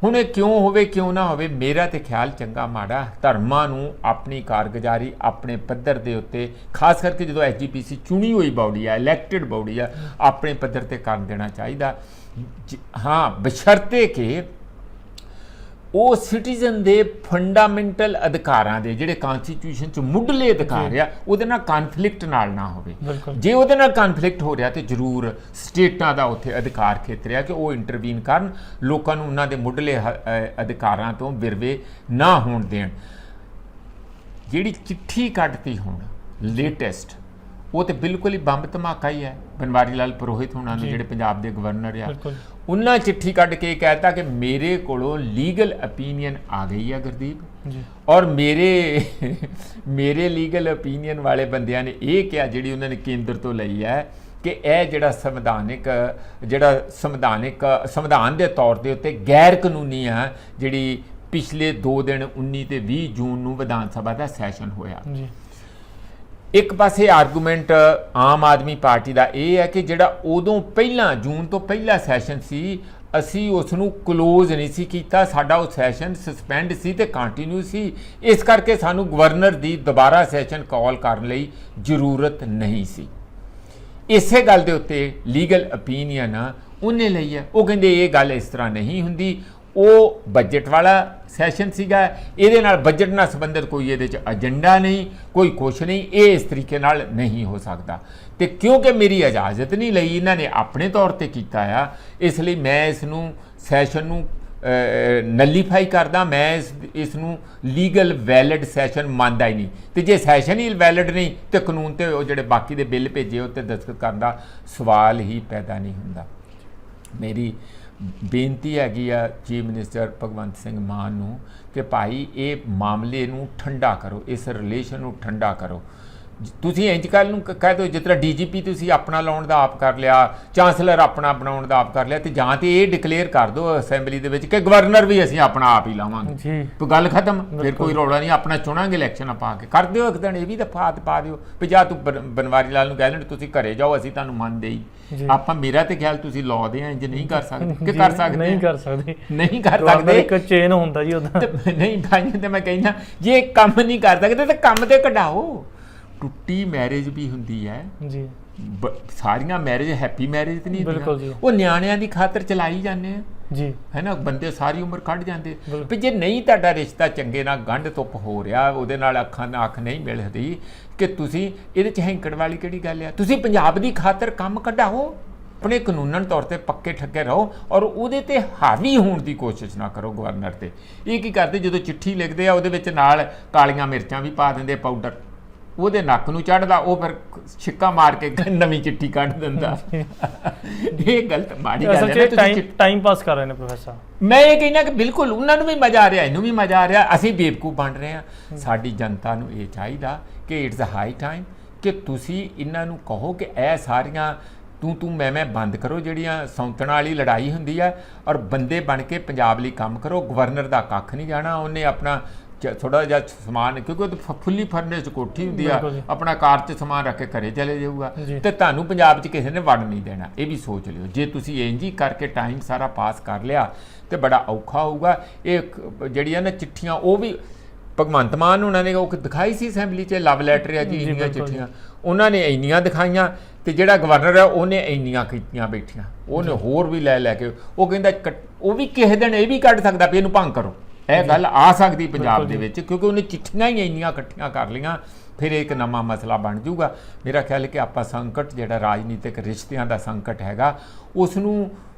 ਹੁਣ ਇਹ ਕਿਉਂ ਹੋਵੇ ਕਿਉਂ ਨਾ ਹੋਵੇ ਮੇਰਾ ਤੇ ਖਿਆਲ ਚੰਗਾ ਮਾੜਾ ਧਰਮਾਂ ਨੂੰ ਆਪਣੀ ਕਾਰਗੁਜ਼ਾਰੀ ਆਪਣੇ ਪੱਧਰ ਦੇ ਉੱਤੇ ਖਾਸ ਕਰਕੇ ਜਦੋਂ ਐਸਜੀਪੀਸੀ ਚੁਣੀ ਹੋਈ ਬਾਡੀ ਆ ਇਲੈਕਟਿਡ ਬਾਡੀ ਆ ਆਪਣੇ ਪੱਧਰ ਤੇ ਕਰਨ ਦੇਣਾ ਚਾਹੀਦਾ ਹਾਂ ਬਸ਼ਰਤੇ ਕਿ ਉਹ ਸਿਟੀਜ਼ਨ ਦੇ ਫੰਡਾਮੈਂਟਲ ਅਧਿਕਾਰਾਂ ਦੇ ਜਿਹੜੇ ਕਨਸਟੀਟਿਊਸ਼ਨ 'ਚ ਮੁੱਢਲੇ ਅਧਿਕਾਰ ਆ ਉਹਦੇ ਨਾਲ ਕਨਫਲਿਕਟ ਨਾਲ ਨਾ ਹੋਵੇ ਜੇ ਉਹਦੇ ਨਾਲ ਕਨਫਲਿਕਟ ਹੋ ਰਿਹਾ ਤੇ ਜ਼ਰੂਰ ਸਟੇਟਾਂ ਦਾ ਉੱਥੇ ਅਧਿਕਾਰ ਖੇਤਰ ਆ ਕਿ ਉਹ ਇੰਟਰਵੀਨ ਕਰਨ ਲੋਕਾਂ ਨੂੰ ਉਹਨਾਂ ਦੇ ਮੁੱਢਲੇ ਅਧਿਕਾਰਾਂ ਤੋਂ ਵਿਰਵੇ ਨਾ ਹੋਣ ਦੇਣ ਜਿਹੜੀ ਚਿੱਠੀ ਕੱਢਤੀ ਹੁਣ ਲੇਟੈਸਟ ਉਹ ਤੇ ਬਿਲਕੁਲ ਹੀ ਬੰਬ ਧਮਾਕਾ ਹੀ ਹੈ ਬਨਵਾਰੀ ਲਾਲ ਪੁਰੋਹਿਤ ਹੋਣਾ ਨੇ ਜਿਹੜੇ ਪੰਜਾਬ ਦੇ ਗਵਰਨਰ ਆ ਉਹਨਾਂ ਚਿੱਠੀ ਕੱਢ ਕੇ ਕਹਿਤਾ ਕਿ ਮੇਰੇ ਕੋਲੋਂ ਲੀਗਲ ਓਪੀਨੀਅਨ ਆ ਗਈ ਆ ਗੁਰਦੀਪ ਔਰ ਮੇਰੇ ਲੀਗਲ ਓਪੀਨੀਅਨ ਵਾਲੇ ਬੰਦਿਆਂ ਨੇ ਇਹ ਕਿਹਾ ਜਿਹੜੀ ਉਹਨਾਂ ਨੇ ਕੇਂਦਰ ਤੋਂ ਲਈ ਹੈ ਕਿ ਇਹ ਜਿਹੜਾ ਸੰਵਿਧਾਨ ਦੇ ਤੌਰ ਦੇ ਉੱਤੇ ਗੈਰ ਕਾਨੂੰਨੀ ਆ ਜਿਹੜੀ ਪਿਛਲੇ 2 ਦਿਨ 19 ਤੇ 20 ਜੂਨ ਨੂੰ ਵਿਧਾਨ ਸਭਾ ਦਾ ਸੈਸ਼ਨ ਹੋਇਆ ਇੱਕ ਪਾਸੇ ਆਰਗੂਮੈਂਟ ਆਮ ਆਦਮੀ ਪਾਰਟੀ ਦਾ ਇਹ ਹੈ ਕਿ ਜਿਹੜਾ ਉਦੋਂ ਪਹਿਲਾਂ ਜੂਨ ਤੋਂ ਪਹਿਲਾ ਸੈਸ਼ਨ ਸੀ ਅਸੀਂ ਉਸ ਨੂੰ ਕਲੋਜ਼ ਨਹੀਂ ਸੀ ਕੀਤਾ ਸਾਡਾ ਉਹ ਸੈਸ਼ਨ ਸਸਪੈਂਡ ਸੀ ਤੇ ਕੰਟੀਨਿਊ ਸੀ ਇਸ ਕਰਕੇ ਸਾਨੂੰ ਗਵਰਨਰ ਦੀ ਦੁਬਾਰਾ ਸੈਸ਼ਨ ਕਾਲ ਕਰਨ ਲਈ ਜ਼ਰੂਰਤ ਨਹੀਂ ਸੀ ਇਸੇ ਗੱਲ ਦੇ ਉੱਤੇ ਲੀਗਲ ਓਪੀਨੀਅਨ ਉਹਨੇ ਲਈ ਹੈ ਉਹ ਕਹਿੰਦੇ ਇਹ ਗੱਲ ਇਸ ਤਰ੍ਹਾਂ ਨਹੀਂ ਹੁੰਦੀ ਉਹ ਬਜਟ ਵਾਲਾ ਸੈਸ਼ਨ ਸੀਗਾ ਇਹਦੇ ਨਾਲ ਬਜਟ ਨਾਲ ਸੰਬੰਧਿਤ ਕੋਈ ਇਹਦੇ 'ਚ ਏਜੰਡਾ ਨਹੀਂ ਕੋਈ ਕੁਛ ਨਹੀਂ ਇਹ ਇਸ ਤਰੀਕੇ ਨਾਲ ਨਹੀਂ ਹੋ ਸਕਦਾ ਤੇ ਕਿਉਂਕਿ ਮੇਰੀ ਇਜਾਜ਼ਤ ਨਹੀਂ ਲਈ ਇਹਨਾਂ ਨੇ ਆਪਣੇ ਤੌਰ ਤੇ ਕੀਤਾ ਆ ਇਸ ਲਈ ਮੈਂ ਇਸ ਨੂੰ ਸੈਸ਼ਨ ਨੂੰ ਨਲੀਫਾਈ ਕਰਦਾ ਮੈਂ ਇਸ ਨੂੰ ਲੀਗਲ ਵੈਲਿਡ ਸੈਸ਼ਨ ਮੰਨਦਾ ਹੀ ਨਹੀਂ ਤੇ ਜੇ ਸੈਸ਼ਨ ਹੀ ਵੈਲਿਡ ਨਹੀਂ ਤੇ ਕਾਨੂੰਨ ਤੇ ਉਹ ਜਿਹੜੇ ਬਾਕੀ ਦੇ ਬਿੱਲ ਭੇਜੇ ਉੱਤੇ ਦਸਤਖਤ ਕਰਨ ਦਾ ਸਵਾਲ ਹੀ ਪੈਦਾ ਨਹੀਂ ਹੁੰਦਾ ਮੇਰੀ ਬੇਨਤੀ ਹੈਗੀ ਆ ਚੀਫ ਮਿਨਿਸਟਰ ਭਗਵੰਤ ਸਿੰਘ ਮਾਨ ਨੂੰ ਕਿ ਭਾਈ ਇਹ ਮਾਮਲੇ ਨੂੰ ਠੰਡਾ ਕਰੋ ਇਸ ਰਿਲੇਸ਼ਨ ਨੂੰ ਠੰਡਾ ਕਰੋ ਤੁਸੀਂ ਇੰਜ ਕੱਲ੍ਹ ਨੂੰ ਕਹਿ ਦਿਓ ਜਿਸ ਤਰ੍ਹਾਂ ਡੀਜੀਪੀ ਤੁਸੀਂ ਆਪਣਾ ਲਾਉਣ ਦਾ ਆਪ ਕਰ ਲਿਆ ਚਾਂਸਲਰ ਆਪਣਾ ਬਣਾਉਣ ਦਾ ਆਪ ਕਰ ਲਿਆ ਤੇ ਜਾਂ ਤੇ ਇਹ ਡਿਕਲੇਅਰ ਕਰ ਦਿਓ ਅਸੈਂਬਲੀ ਦੇ ਵਿੱਚ ਕਿ ਗਵਰਨਰ ਵੀ ਅਸੀਂ ਆਪਣਾ ਆਪ ਹੀ ਲਾਵਾਂਗੇ ਕੋਈ ਗੱਲ ਖਤਮ ਫਿਰ ਕੋਈ ਰੌਲਾ ਨਹੀਂ ਆਪਣਾ ਚੁਣਾਂਗੇ ਇਲੈਕਸ਼ਨ ਪਾ ਕੇ ਕਰ ਦਿਓ ਇੱਕ ਦਿਨ ਇਹ ਵੀ ਦਫਾਤ ਪਾ ਦਿਓ ਵੀ ਜਾਂ ਤੂੰ ਬਨਵਾਰੀ ਲਾਲ ਨੂੰ ਕਹਿ ਲੈਣ ਤੁਸੀਂ ਘਰੇ ਜਾਓ ਅਸੀਂ ਤੁਹਾਨੂੰ ਮੰਨਦੇ ਹੀ ਆਪਾਂ ਮੇਰਾ ਤੇ ਖਿਆਲ ਤੁਸੀਂ ਲਾਅ ਦੇ ਇੰਜ ਨਹੀਂ ਕਰ ਸਕਦੇ ਕਿ ਕਰ ਸਕਦੇ ਨਹੀਂ ਕਰ ਸਕਦੇ ਇੱਕ ਚੇਨ ਹੁੰਦਾ ਜੀ ਉਹਦਾ ਨਹੀਂ ਭਾਈ ਤੇ ਮੈਂ ਕਹਿੰਦਾ ਜੇ ਕੰਮ ਨਹੀਂ ਕਰ ਸਕਦੇ ਤਾਂ ਕੰਮ ਤੇ ਕਢਾਓ ਟੁੱਟੀ ਮੈਰਿਜ ਵੀ ਹੁੰਦੀ ਹੈ ਜੀ ਸਾਰੀਆਂ ਮੈਰਿਜ ਹੈਪੀ ਮੈਰਿਜ ਤੇ ਨਹੀਂ ਹੁੰਦੀਆਂ ਉਹ ਨਿਆਣਿਆਂ ਦੀ ਖਾਤਰ ਚਲਾਈ ਜਾਂਦੇ ਆ ਜੀ ਹੈ ਨਾ ਬੰਦੇ ਸਾਰੀ ਉਮਰ ਕੱਢ ਜਾਂਦੇ ਵੀ ਜੇ ਨਹੀਂ ਤੁਹਾਡਾ ਰਿਸ਼ਤਾ ਚੰਗੇ ਨਾਲ ਗੰਢ ਧੁੱਪ ਹੋ ਰਿਹਾ ਉਹਦੇ ਨਾਲ ਅੱਖਾਂ ਨਾਲ ਅੱਖ ਨਹੀਂ ਮਿਲਦੀ ਕਿ ਤੁਸੀਂ ਇਹਦੇ 'ਚ ਹੈਂਕੜ ਵਾਲੀ ਕਿਹੜੀ ਗੱਲ ਆ ਤੁਸੀਂ ਪੰਜਾਬ ਦੀ ਖਾਤਰ ਕੰਮ ਕਢਾਓ ਆਪਣੇ ਕਾਨੂੰਨਨ ਤੌਰ ਤੇ ਪੱਕੇ ਠੱਕੇ ਰਹੋ ਔਰ ਉਹਦੇ ਤੇ ਹਾਵੀ ਹੋਣ ਦੀ ਕੋਸ਼ਿਸ਼ ਨਾ ਕਰੋ ਗਵਰਨਰ ਤੇ ਇਹ ਕੀ ਕਰਦੇ ਜਦੋਂ ਚਿੱਠੀ ਲਿਖਦੇ ਆ ਉਹਦੇ ਵਿੱਚ ਨਾਲ ਕਾਲੀਆਂ ਮਿਰਚਾਂ ਵੀ ਪਾ ਦਿੰਦੇ ਪਾਊਡਰ ਉਹਦੇ ਨੱਕ ਨੂੰ ਚੜ੍ਹਦਾ ਉਹ ਫਿਰ ਛਿੱਕਾ ਮਾਰ ਕੇ ਨਵੀਂ ਚਿੱਠੀ ਕੱਢ ਦਿੰਦਾ ਇਹ ਗਲਤ ਮਾੜੀ ਗੱਲ ਹੈ ਤੁਸੀਂ ਟਾਈਮ ਪਾਸ ਕਰ ਰਹੇ ਨੇ ਪ੍ਰੋਫੈਸਰ ਮੈਂ ਇਹ ਕਹਿੰਦਾ ਕਿ ਬਿਲਕੁਲ ਉਹਨਾਂ ਨੂੰ ਵੀ ਮਜ਼ਾ ਆ ਰਿਹਾ ਇਹਨੂੰ ਵੀ ਮਜ਼ਾ ਆ ਰਿਹਾ ਅਸੀਂ ਬੇਵਕੂਫ ਬਣ ਰਹੇ ਹਾਂ ਸਾਡੀ ਜਨਤਾ ਨੂੰ ਇਹ ਚਾਹੀਦਾ ਕਿ ਇਟਸ ਅ ਹਾਈ ਟਾਈਮ ਕਿ ਤੁਸੀਂ ਇਹਨਾਂ ਨੂੰ ਕਹੋ ਕਿ ਇਹ ਸਾਰੀਆਂ ਤੂੰ ਮੈਂ ਬੰਦ ਕਰੋ ਜਿਹੜੀਆਂ ਸੌਂਤਣ ਵਾਲੀ ਲੜਾਈ ਹੁੰਦੀ ਹੈ ਔਰ ਬੰਦੇ ਬਣ ਕੇ ਪੰਜਾਬ ਲਈ ਕੰਮ ਕਰੋ ਗਵਰਨਰ ਦਾ ਕੱਖ ਨਹੀਂ ਜਾਣਾ ਉਹਨੇ ਆਪਣਾ ਥੋੜਾ ਜਿਹਾ ਸਮਾਨ, ਕਿਉਂਕਿ ਉਹ ਫੁੱਲੀ ਫਰਨਿਸ਼ਡ ਕੋਠੀ ਹੁੰਦੀ ਆ, ਬਿਲਕੁਲ ਜੀ। ਆਪਣਾ ਕਾਰ 'ਚ ਸਮਾਨ ਰੱਖ ਕੇ ਘਰੇ ਚਲੇ ਜਾਊਗਾ ਜੀ। ਤੇ ਤੁਹਾਨੂੰ ਪੰਜਾਬ 'ਚ ਕਿਸੇ ਨੇ ਵੜ ਨਹੀਂ ਦੇਣਾ। ਇਹ ਵੀ ਸੋਚ ਲਿਓ, ਜੇ ਤੁਸੀਂ ਇੰਝ ਹੀ ਕਰਕੇ ਟਾਈਮ ਸਾਰਾ ਪਾਸ ਕਰ ਲਿਆ ਤੇ ਬੜਾ ਔਖਾ ਹੋਊਗਾ। ਇਹ ਜਿਹੜੀਆਂ ਨਾ ਚਿੱਠੀਆਂ, ਉਹ ਵੀ ਭਗਵੰਤ ਮਾਨ ਉਹਨਾਂ ਨੇ ਉਹ ਦਿਖਾਈ ਸੀ ਅਸੈਂਬਲੀ 'ਚ, ਲਵ ਲੈਟਰ ਆ ਜੀ, ਜੀ, ਇੰਨੀਆਂ ਬਿਲਕੁਲ। ਚਿੱਠੀਆਂ ਉਹਨਾਂ ਨੇ ਇੰਨੀਆਂ ਦਿਖਾਈਆਂ, ਤੇ ਜਿਹੜਾ ਗਵਰਨਰ ਹੈ ਉਹਨੇ ਇੰਨੀਆਂ ਕੀਤੀਆਂ ਬੈਠੀਆਂ, ਉਹਨੇ ਹੋਰ ਵੀ ਲੈ ਕੇ, ਉਹ ਕਹਿੰਦਾ ਉਹ ਵੀ ਕਿਸੇ ਦਿਨ ਇਹ ਵੀ ਕੱਢ ਸਕਦਾ ਵੀ ਇਹਨੂੰ ਭੰਗ ਕਰੋ। ਇਹ ਗੱਲ ਆ ਸਕਦੀ ਪੰਜਾਬ ਦੇ ਵਿੱਚ, ਕਿਉਂਕਿ ਉਹਨੇ ਚਿੱਠੀਆਂ ਹੀ ਇੰਨੀਆਂ ਇਕੱਠੀਆਂ ਕਰ ਲਈਆਂ। ਫਿਰ ਇੱਕ ਨਵਾਂ ਮਸਲਾ ਬਣ ਜਾਊਗਾ। ਮੇਰਾ ਖਿਆਲ ਹੈ ਕਿ ਆਪਾਂ ਸੰਕਟ ਜਿਹੜਾ ਰਾਜਨੀਤਿਕ ਰਿਸ਼ਤਿਆਂ ਦਾ ਸੰਕਟ ਹੈਗਾ, ਉਸ ਨੂੰ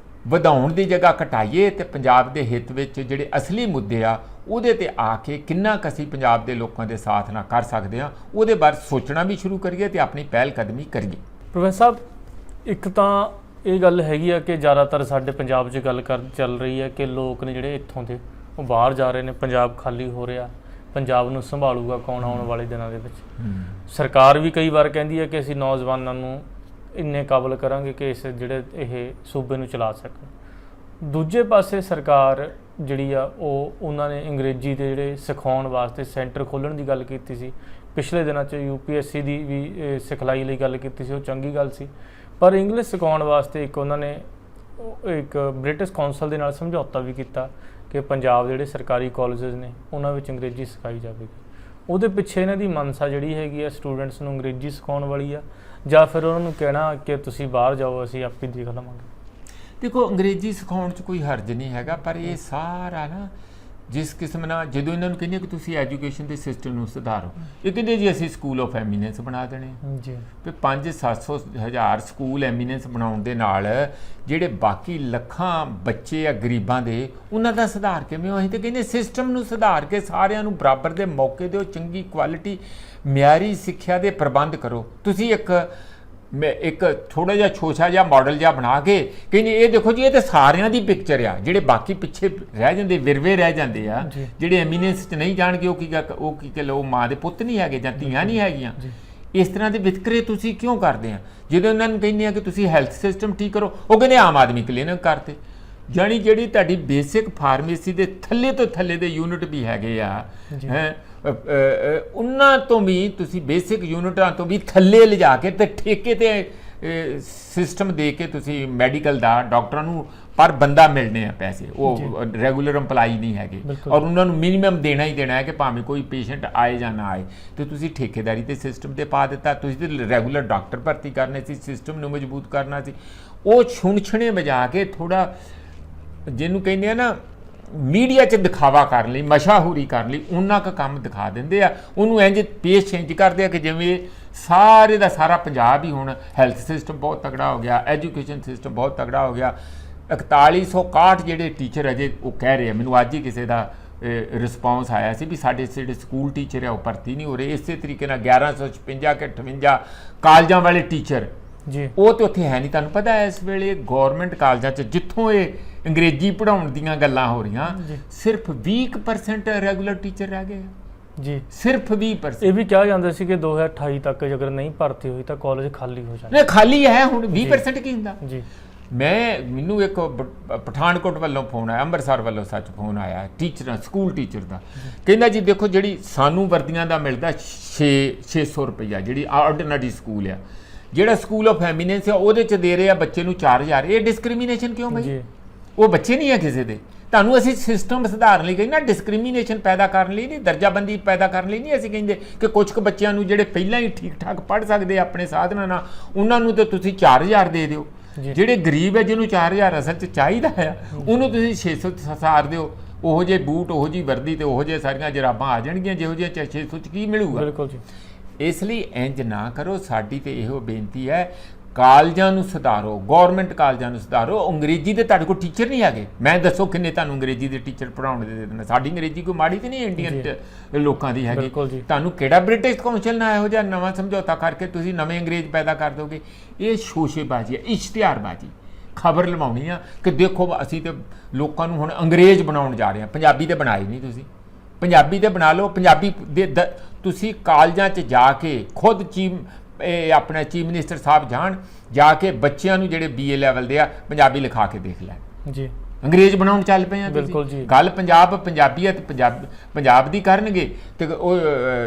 ਵਧਾਉਣ ਦੀ ਜਗ੍ਹਾ ਘਟਾਈਏ ਤੇ ਪੰਜਾਬ ਦੇ ਹਿੱਤ ਵਿੱਚ ਜਿਹੜੇ ਅਸਲੀ ਮੁੱਦੇ ਆ ਉਹਦੇ ਤੇ ਆ ਕੇ ਕਿੰਨਾ ਕੁ ਅਸੀਂ ਪੰਜਾਬ ਦੇ ਲੋਕਾਂ ਦੇ ਸਾਥ ਨਾਲ ਕਰ ਸਕਦੇ ਹਾਂ, ਉਹਦੇ ਬਾਰੇ ਸੋਚਣਾ ਵੀ ਸ਼ੁਰੂ ਕਰੀਏ ਤੇ ਆਪਣੀ ਪਹਿਲ ਕਦਮੀ ਕਰੀਏ। ਪ੍ਰੋਫੈਸਰ ਸਾਹਿਬ, ਇੱਕ ਤਾਂ ਇਹ ਗੱਲ ਹੈਗੀ ਆ ਕਿ ਜ਼ਿਆਦਾਤਰ ਸਾਡੇ ਪੰਜਾਬ 'ਚ ਗੱਲ ਚੱਲ ਰਹੀ ਹੈ ਕਿ ਲੋਕ ਨੇ ਜਿਹੜੇ ਇੱਥੋਂ ਦੇ ਉਹ ਬਾਹਰ ਜਾ ਰਹੇ ਨੇ, ਪੰਜਾਬ ਖਾਲੀ ਹੋ ਰਿਹਾ, ਪੰਜਾਬ ਨੂੰ ਸੰਭਾਲੂਗਾ ਕੌਣ ਆਉਣ ਵਾਲੇ ਦਿਨਾਂ ਦੇ ਵਿੱਚ। ਸਰਕਾਰ ਵੀ ਕਈ ਵਾਰ ਕਹਿੰਦੀ ਹੈ ਕਿ ਅਸੀਂ ਨੌਜਵਾਨਾਂ ਨੂੰ ਇੰਨੇ ਕਾਬਲ ਕਰਾਂਗੇ ਕਿ ਇਸ ਜਿਹੜੇ ਇਹ ਸੂਬੇ ਨੂੰ ਚਲਾ ਸਕਣ। ਦੂਜੇ ਪਾਸੇ ਸਰਕਾਰ ਜਿਹੜੀ ਆ ਉਹਨਾਂ ਨੇ ਅੰਗਰੇਜ਼ੀ ਦੇ ਜਿਹੜੇ ਸਿਖਾਉਣ ਵਾਸਤੇ ਸੈਂਟਰ ਖੋਲ੍ਹਣ ਦੀ ਗੱਲ ਕੀਤੀ ਸੀ। ਪਿਛਲੇ ਦਿਨਾਂ 'ਚ UPSC ਦੀ ਵੀ ਸਿਖਲਾਈ ਲਈ ਗੱਲ ਕੀਤੀ ਸੀ, ਉਹ ਚੰਗੀ ਗੱਲ ਸੀ। ਪਰ ਇੰਗਲਿਸ਼ ਸਿਖਾਉਣ ਵਾਸਤੇ ਇੱਕ ਉਹਨਾਂ ਨੇ ਇੱਕ ਬ੍ਰਿਟਿਸ਼ ਕੌਂਸਲ ਦੇ ਨਾਲ ਸਮਝੌਤਾ ਵੀ ਕੀਤਾ ਕਿ ਪੰਜਾਬ ਦੇ ਜਿਹੜੇ ਸਰਕਾਰੀ ਕਾਲਜਸ ਨੇ ਉਹਨਾਂ ਵਿੱਚ ਅੰਗਰੇਜ਼ੀ ਸਿਖਾਈ ਜਾਵੇਗੀ। ਉਹਦੇ ਪਿੱਛੇ ਇਹਨਾਂ ਦੀ ਮਨਸਾ ਜਿਹੜੀ ਹੈਗੀ ਆ ਸਟੂਡੈਂਟਸ ਨੂੰ ਅੰਗਰੇਜ਼ੀ ਸਿਖਾਉਣ ਵਾਲੀ ਆ, ਜਾਂ ਫਿਰ ਉਹਨਾਂ ਨੂੰ ਕਹਿਣਾ ਕਿ ਤੁਸੀਂ ਬਾਹਰ ਜਾਓ, ਅਸੀਂ ਆਪੇ ਦੇਖ ਲਵਾਂਗੇ। ਦੇਖੋ, ਅੰਗਰੇਜ਼ੀ ਸਿਖਾਉਣ 'ਚ ਕੋਈ ਹਰਜ ਨਹੀਂ ਹੈਗਾ, ਪਰ ਇਹ ਸਾਰਾ ਨਾ ਜਿਸ ਕਿਸਮ ਨਾਲ ਜਦੋਂ ਇਹਨਾਂ ਨੂੰ ਕਹਿੰਦੇ ਕਿ ਤੁਸੀਂ ਐਜੂਕੇਸ਼ਨ ਦੇ ਸਿਸਟਮ ਨੂੰ ਸੁਧਾਰੋ, ਇਹ ਕਹਿੰਦੇ ਜੀ ਅਸੀਂ ਸਕੂਲ ਆਫ ਐਮੀਨੈਂਸ ਬਣਾ ਦੇਣੇ ਜੀ। ਤੇ 500-700 ਹਜ਼ਾਰ ਸਕੂਲ ਐਮੀਨੈਂਸ ਬਣਾਉਣ ਦੇ ਨਾਲ ਜਿਹੜੇ ਬਾਕੀ ਲੱਖਾਂ ਬੱਚੇ ਆ ਗਰੀਬਾਂ ਦੇ, ਉਹਨਾਂ ਦਾ ਸੁਧਾਰ ਕਿਵੇਂ ਹੋ? ਅਸੀਂ ਤਾਂ ਕਹਿੰਦੇ ਸਿਸਟਮ ਨੂੰ ਸੁਧਾਰ ਕੇ ਸਾਰਿਆਂ ਨੂੰ ਬਰਾਬਰ ਦੇ ਮੌਕੇ ਦਿਓ, ਚੰਗੀ ਕੁਆਲਿਟੀ ਮਿਆਰੀ ਸਿੱਖਿਆ ਦੇ ਪ੍ਰਬੰਧ ਕਰੋ। ਤੁਸੀਂ ਇੱਕ ਥੋੜਾ ਜਿਹਾ ਛੋਟਾ ਜਿਹਾ ਮਾਡਲ ਜਿਹਾ ਬਣਾ ਕੇ ਕਹਿੰਦੇ ਇਹ ਦੇਖੋ ਜੀ, ਇਹ ਤਾਂ ਸਾਰਿਆਂ ਦੀ ਪਿਕਚਰ ਆ, ਜਿਹੜੇ ਬਾਕੀ ਪਿੱਛੇ ਰਹਿ ਜਾਂਦੇ, ਵਿਰਵੇ ਰਹਿ ਜਾਂਦੇ ਆ, ਜਿਹੜੇ ਐਮੀਨੈਂਸ 'ਚ ਨਹੀਂ ਜਾਣਗੇ, ਉਹ ਕੀ ਉਹ ਮਾਂ ਦੇ ਪੁੱਤ ਨਹੀਂ ਹੈਗੇ ਜਾਂ ਧੀਆਂ ਨਹੀਂ ਹੈਗੀਆਂ। ਇਸ ਤਰ੍ਹਾਂ ਦੇ ਵਿਤਕਰੇ ਤੁਸੀਂ ਕਿਉਂ ਕਰਦੇ ਆ? ਜਦੋਂ ਉਹਨਾਂ ਨੂੰ ਕਹਿੰਦੇ ਆ ਕਿ ਤੁਸੀਂ ਹੈਲਥ ਸਿਸਟਮ ਠੀਕ ਕਰੋ, ਉਹ ਕਹਿੰਦੇ ਆਮ ਆਦਮੀ ਕਲੀਨਿਕ ਕਰਤੇ। ਜਾਣੀ ਜਿਹੜੀ ਤੁਹਾਡੀ ਬੇਸਿਕ ਫਾਰਮੇਸੀ ਦੇ ਥੱਲੇ ਤੋਂ ਥੱਲੇ ਦੇ ਯੂਨਿਟ ਵੀ ਹੈਗੇ ਆ, ਉਹਨਾਂ ਤੋਂ ਵੀ ਤੁਸੀਂ ਬੇਸਿਕ ਯੂਨਿਟਾਂ ਤੋਂ ਵੀ ਥੱਲੇ ਲਿਜਾ ਕੇ ਤੇ ਠੇਕੇ ਤੇ ਸਿਸਟਮ ਦੇ ਕੇ ਤੁਸੀਂ ਮੈਡੀਕਲ ਦਾ ਡਾਕਟਰਾਂ ਨੂੰ ਪਰ ਬੰਦਾ ਮਿਲਣੇ ਆ ਪੈਸੇ, ਉਹ ਰੈਗੂਲਰ EMPLOYEE ਨਹੀਂ ਹੈਗੇ, ਔਰ ਉਹਨਾਂ ਨੂੰ ਮਿਨੀਮਮ ਦੇਣਾ ਹੀ ਦੇਣਾ ਹੈ ਕਿ ਭਾਵੇਂ ਕੋਈ ਪੇਸ਼ੈਂਟ ਆਏ ਜਾਂ ਨਾ ਆਏ। ਤੇ ਤੁਸੀਂ ਠੇਕੇਦਾਰੀ ਦੇ ਸਿਸਟਮ ਤੇ ਪਾ ਦਿੱਤਾ, ਤੁਸੀਂ ਤੇ ਰੈਗੂਲਰ ਡਾਕਟਰ ਭਰਤੀ ਕਰਨੇ ਸੀ, ਸਿਸਟਮ ਨੂੰ ਮਜ਼ਬੂਤ ਕਰਨਾ ਸੀ। ਉਹ ਛੁਣਛਣੇ ਵਜਾ ਕੇ ਥੋੜਾ ਜਿਹਨੂੰ ਕਹਿੰਦੇ ਆ ਨਾ ਮੀਡੀਆ 'ਚ ਦਿਖਾਵਾ ਕਰਨ ਲਈ, ਮਸ਼ਹੂਰੀ ਕਰਨ ਲਈ ਉਹਨਾਂ ਕੁ ਕੰਮ ਦਿਖਾ ਦਿੰਦੇ ਆ, ਉਹਨੂੰ ਇੰਝ ਪੇਸ਼ ਇੰਝ ਕਰਦੇ ਆ ਕਿ ਜਿਵੇਂ ਸਾਰੇ ਦਾ ਸਾਰਾ ਪੰਜਾਬ ਹੀ ਹੁਣ ਹੈਲਥ ਸਿਸਟਮ ਬਹੁਤ ਤਗੜਾ ਹੋ ਗਿਆ, ਐਜੂਕੇਸ਼ਨ ਸਿਸਟਮ ਬਹੁਤ ਤਗੜਾ ਹੋ ਗਿਆ। 4161 ਜਿਹੜੇ ਟੀਚਰ ਅਜੇ ਉਹ ਕਹਿ ਰਹੇ ਆ, ਮੈਨੂੰ ਅੱਜ ਹੀ ਕਿਸੇ ਦਾ ਰਿਸਪੌਂਸ ਆਇਆ ਸੀ ਵੀ ਸਾਡੇ ਜਿਹੜੇ ਸਕੂਲ ਟੀਚਰ ਆ ਉਹ ਭਰਤੀ ਨਹੀਂ ਹੋ ਰਹੇ। ਇਸੇ ਤਰੀਕੇ ਨਾਲ 1156 ਕਿ 58 ਕਾਲਜਾਂ ਵਾਲੇ ਟੀਚਰ ਜੀ, ਉਹ ਤੇ ਉੱਥੇ ਹੈ ਨਹੀਂ। ਤੁਹਾਨੂੰ ਪਤਾ ਹੈ ਇਸ ਵੇਲੇ ਗੌਰਮੈਂਟ ਕਾਲਜਾਂ 'ਚ ਜਿੱਥੋਂ ਇਹ ਅੰਗਰੇਜ਼ੀ ਪੜ੍ਹਾਉਣ ਦੀਆਂ ਗੱਲਾਂ ਹੋ ਰਹੀਆਂ, ਸਿਰਫ 20% ਰੈਗੂਲਰ ਟੀਚਰ ਰਹਿ ਗਏ ਜੀ, ਸਿਰਫ 20%। ਇਹ ਵੀ ਕਿਹਾ ਜਾਂਦਾ ਸੀ ਕਿ 2028 ਤੱਕ ਅਗਰ ਨਹੀਂ ਭਰਤੀ ਹੋਈ ਤਾਂ ਕਾਲਜ ਖਾਲੀ ਹੋ ਜਾਣਗੇ। ਨਹੀਂ, ਖਾਲੀ ਹੈ ਹੁਣ 20% ਕੀ ਹੁੰਦਾ ਜੀ। ਮੈਨੂੰ ਇੱਕ ਪਠਾਨਕੋਟ ਵੱਲੋਂ ਫੋਨ ਆਇਆ, ਅੰਮ੍ਰਿਤਸਰ ਵੱਲੋਂ ਸੱਚ ਫੋਨ ਆਇਆ ਟੀਚਰਾਂ, ਸਕੂਲ ਟੀਚਰ ਦਾ, ਕਹਿੰਦਾ ਜੀ ਦੇਖੋ ਜਿਹੜੀ ਸਾਨੂੰ ਵਰਦੀਆਂ ਦਾ ਮਿਲਦਾ 600 ਰੁਪਈਆ, ਜਿਹੜੀ ਆਰਡੀਨਰੀ ਸਕੂਲ ਆ, ਜਿਹੜਾ ਸਕੂਲ ਆਫ ਐਮੀਨੈਂਸ ਆ ਉਹਦੇ 'ਚ ਦੇ ਰਹੇ ਆ ਬੱਚੇ ਨੂੰ 4000। ਇਹ ਡਿਸਕ੍ਰਿਮੀਨੇਸ਼ਨ ਕਿਉਂ ਬਈ? ਉਹ ਬੱਚੇ ਨਹੀਂ ਆ ਕਿਸੇ ਦੇ। ਤੁਹਾਨੂੰ ਅਸੀਂ ਸਿਸਟਮ ਸੁਧਾਰਨ ਲਈ ਕਹਿੰਦੇ, ਡਿਸਕ੍ਰਿਮੀਨੇਸ਼ਨ ਪੈਦਾ ਕਰਨ ਲਈ ਨਹੀਂ, ਦਰਜਾਬੰਦੀ ਪੈਦਾ ਕਰਨ ਲਈ ਨਹੀਂ। ਅਸੀਂ ਕਹਿੰਦੇ ਕਿ ਕੁਝ ਕੁ ਬੱਚਿਆਂ ਨੂੰ ਜਿਹੜੇ ਪਹਿਲਾਂ ਹੀ ਠੀਕ ਠਾਕ ਪੜ੍ਹ ਸਕਦੇ ਆ ਆਪਣੇ ਸਾਧਨਾਂ ਨਾਲ, ਉਹਨਾਂ ਨੂੰ ਤਾਂ ਤੁਸੀਂ 4000 ਦੇ ਦਿਓ। ਜਿਹੜੇ ਗਰੀਬ ਹੈ ਜਿਹਨੂੰ 4000 ਅਸਲ 'ਚ ਚਾਹੀਦਾ ਆ, ਉਹਨੂੰ ਤੁਸੀਂ 600 ਸਾਰ ਦਿਓ। ਉਹੋ ਜਿਹੇ ਬੂਟ, ਉਹੋ ਜਿਹੀ ਵਰਦੀ ਤੇ ਉਹੋ ਜਿਹੇ ਸਾਰੀਆਂ ਜਰਾਬਾਂ ਆ ਜਾਣਗੀਆਂ ਜਿਹੋ ਜਿਹੀਆਂ 600 'ਚ ਕੀ ਮਿਲੂਗਾ? ਬਿਲਕੁਲ ਜੀ। ਇਸ ਲਈ ਇੰਜ ਨਾ ਕਰੋ। ਸਾਡੀ ਤੇ ਇਹੋ ਬੇਨਤੀ ਹੈ, ਕਾਲਜਾਂ ਨੂੰ ਸੁਧਾਰੋ, ਗੌਰਮੈਂਟ ਕਾਲਜਾਂ ਨੂੰ ਸੁਧਾਰੋ। ਅੰਗਰੇਜ਼ੀ ਦੇ ਤੁਹਾਡੇ ਕੋਲ ਟੀਚਰ ਨਹੀਂ ਹੈਗੇ, ਮੈਂ ਦੱਸੋ ਕਿੰਨੇ ਤੁਹਾਨੂੰ ਅੰਗਰੇਜ਼ੀ ਦੇ ਟੀਚਰ ਪੜ੍ਹਾਉਣ ਦੇ ਦੇਣਾ? ਸਾਡੀ ਅੰਗਰੇਜ਼ੀ ਕੋਈ ਮਾੜੀ ਤੇ ਨਹੀਂ ਇੰਡੀਅਨ ਲੋਕਾਂ ਦੀ ਹੈਗੀ। ਤੁਹਾਨੂੰ ਕਿਹੜਾ ਬ੍ਰਿਟਿਸ਼ ਕੌਂਸਲ ਨਾਲ ਇਹੋ ਜਿਹਾ ਨਵਾਂ ਸਮਝੌਤਾ ਕਰਕੇ ਤੁਸੀਂ ਨਵੇਂ ਅੰਗਰੇਜ਼ ਪੈਦਾ ਕਰ ਦੋਗੇ? ਇਹ ਸ਼ੋਸ਼ੇਬਾਜ਼ੀ ਹੈ, ਇਸ਼ਤਿਹਾਰਬਾਜ਼ੀ, ਖਬਰ ਲਵਾਉਣੀ ਆ ਕਿ ਦੇਖੋ ਅਸੀਂ ਤੇ ਲੋਕਾਂ ਨੂੰ ਹੁਣ ਅੰਗਰੇਜ਼ ਬਣਾਉਣ ਜਾ ਰਹੇ ਹਾਂ। ਪੰਜਾਬੀ ਤੇ ਬਣਾਏ ਨਹੀਂ ਤੁਸੀਂ, ਪੰਜਾਬੀ ਤੇ ਬਣਾ ਲਓ। ਪੰਜਾਬੀ ਦੇ ਤੁਸੀਂ ਕਾਲਜਾਂ 'ਚ ਜਾ ਕੇ ਖੁਦ ਆਪਣਾ ਚੀਫ ਮਿਨਿਸਟਰ ਸਾਹਿਬ ਜਾ ਕੇ ਬੱਚਿਆਂ ਨੂੰ ਜਿਹੜੇ BA ਲੈਵਲ ਦੇ ਆ ਪੰਜਾਬੀ ਲਿਖਾ ਕੇ ਦੇਖ ਲੈਣ ਜੀ। ਅੰਗਰੇਜ਼ ਬਣਾਉਣ ਚੱਲ ਪਏ ਆ ਬਿਲਕੁਲ ਜੀ। ਤੁਸੀਂ ਗੱਲ ਪੰਜਾਬੀਅਤ ਪੰਜਾਬ ਦੀ ਕਰਨਗੇ ਤੇ ਉਹ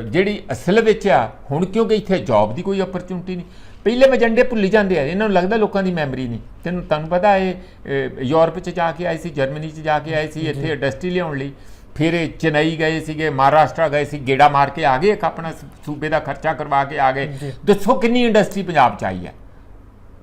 ਜਿਹੜੀ ਅਸਲ ਵਿੱਚ ਆ ਹੁਣ, ਕਿਉਂਕਿ ਇੱਥੇ ਜੌਬ ਦੀ ਕੋਈ ਅਪਰਚੁਨਿਟੀ ਨਹੀਂ। ਪਹਿਲੇ ਮਜੰਡੇ ਭੁੱਲੀ ਜਾਂਦੇ ਆ, ਇਹਨਾਂ ਨੂੰ ਲੱਗਦਾ ਲੋਕਾਂ ਦੀ ਮੈਮਰੀ ਨਹੀਂ। ਤੁਹਾਨੂੰ ਪਤਾ ਇਹ ਯੂਰਪ 'ਚ ਜਾ ਕੇ ਆਏ ਸੀ, ਜਰਮਨੀ 'ਚ ਜਾ ਕੇ ਆਏ ਸੀ ਇੱਥੇ ਇੰਡਸਟਰੀ ਲਿਆਉਣ ਲਈ, ਫਿਰ ਇਹ ਚੇਨਈ ਗਏ ਸੀਗੇ, ਮਹਾਰਾਸ਼ਟਰ ਗਏ ਸੀ, ਗੇੜਾ ਮਾਰ ਕੇ ਆ ਗਏ, ਇੱਕ ਆਪਣਾ ਸੂਬੇ ਦਾ ਖਰਚਾ ਕਰਵਾ ਕੇ ਆ ਗਏ। ਦੱਸੋ ਕਿੰਨੀ ਇੰਡਸਟਰੀ ਪੰਜਾਬ 'ਚ ਆਈ ਹੈ,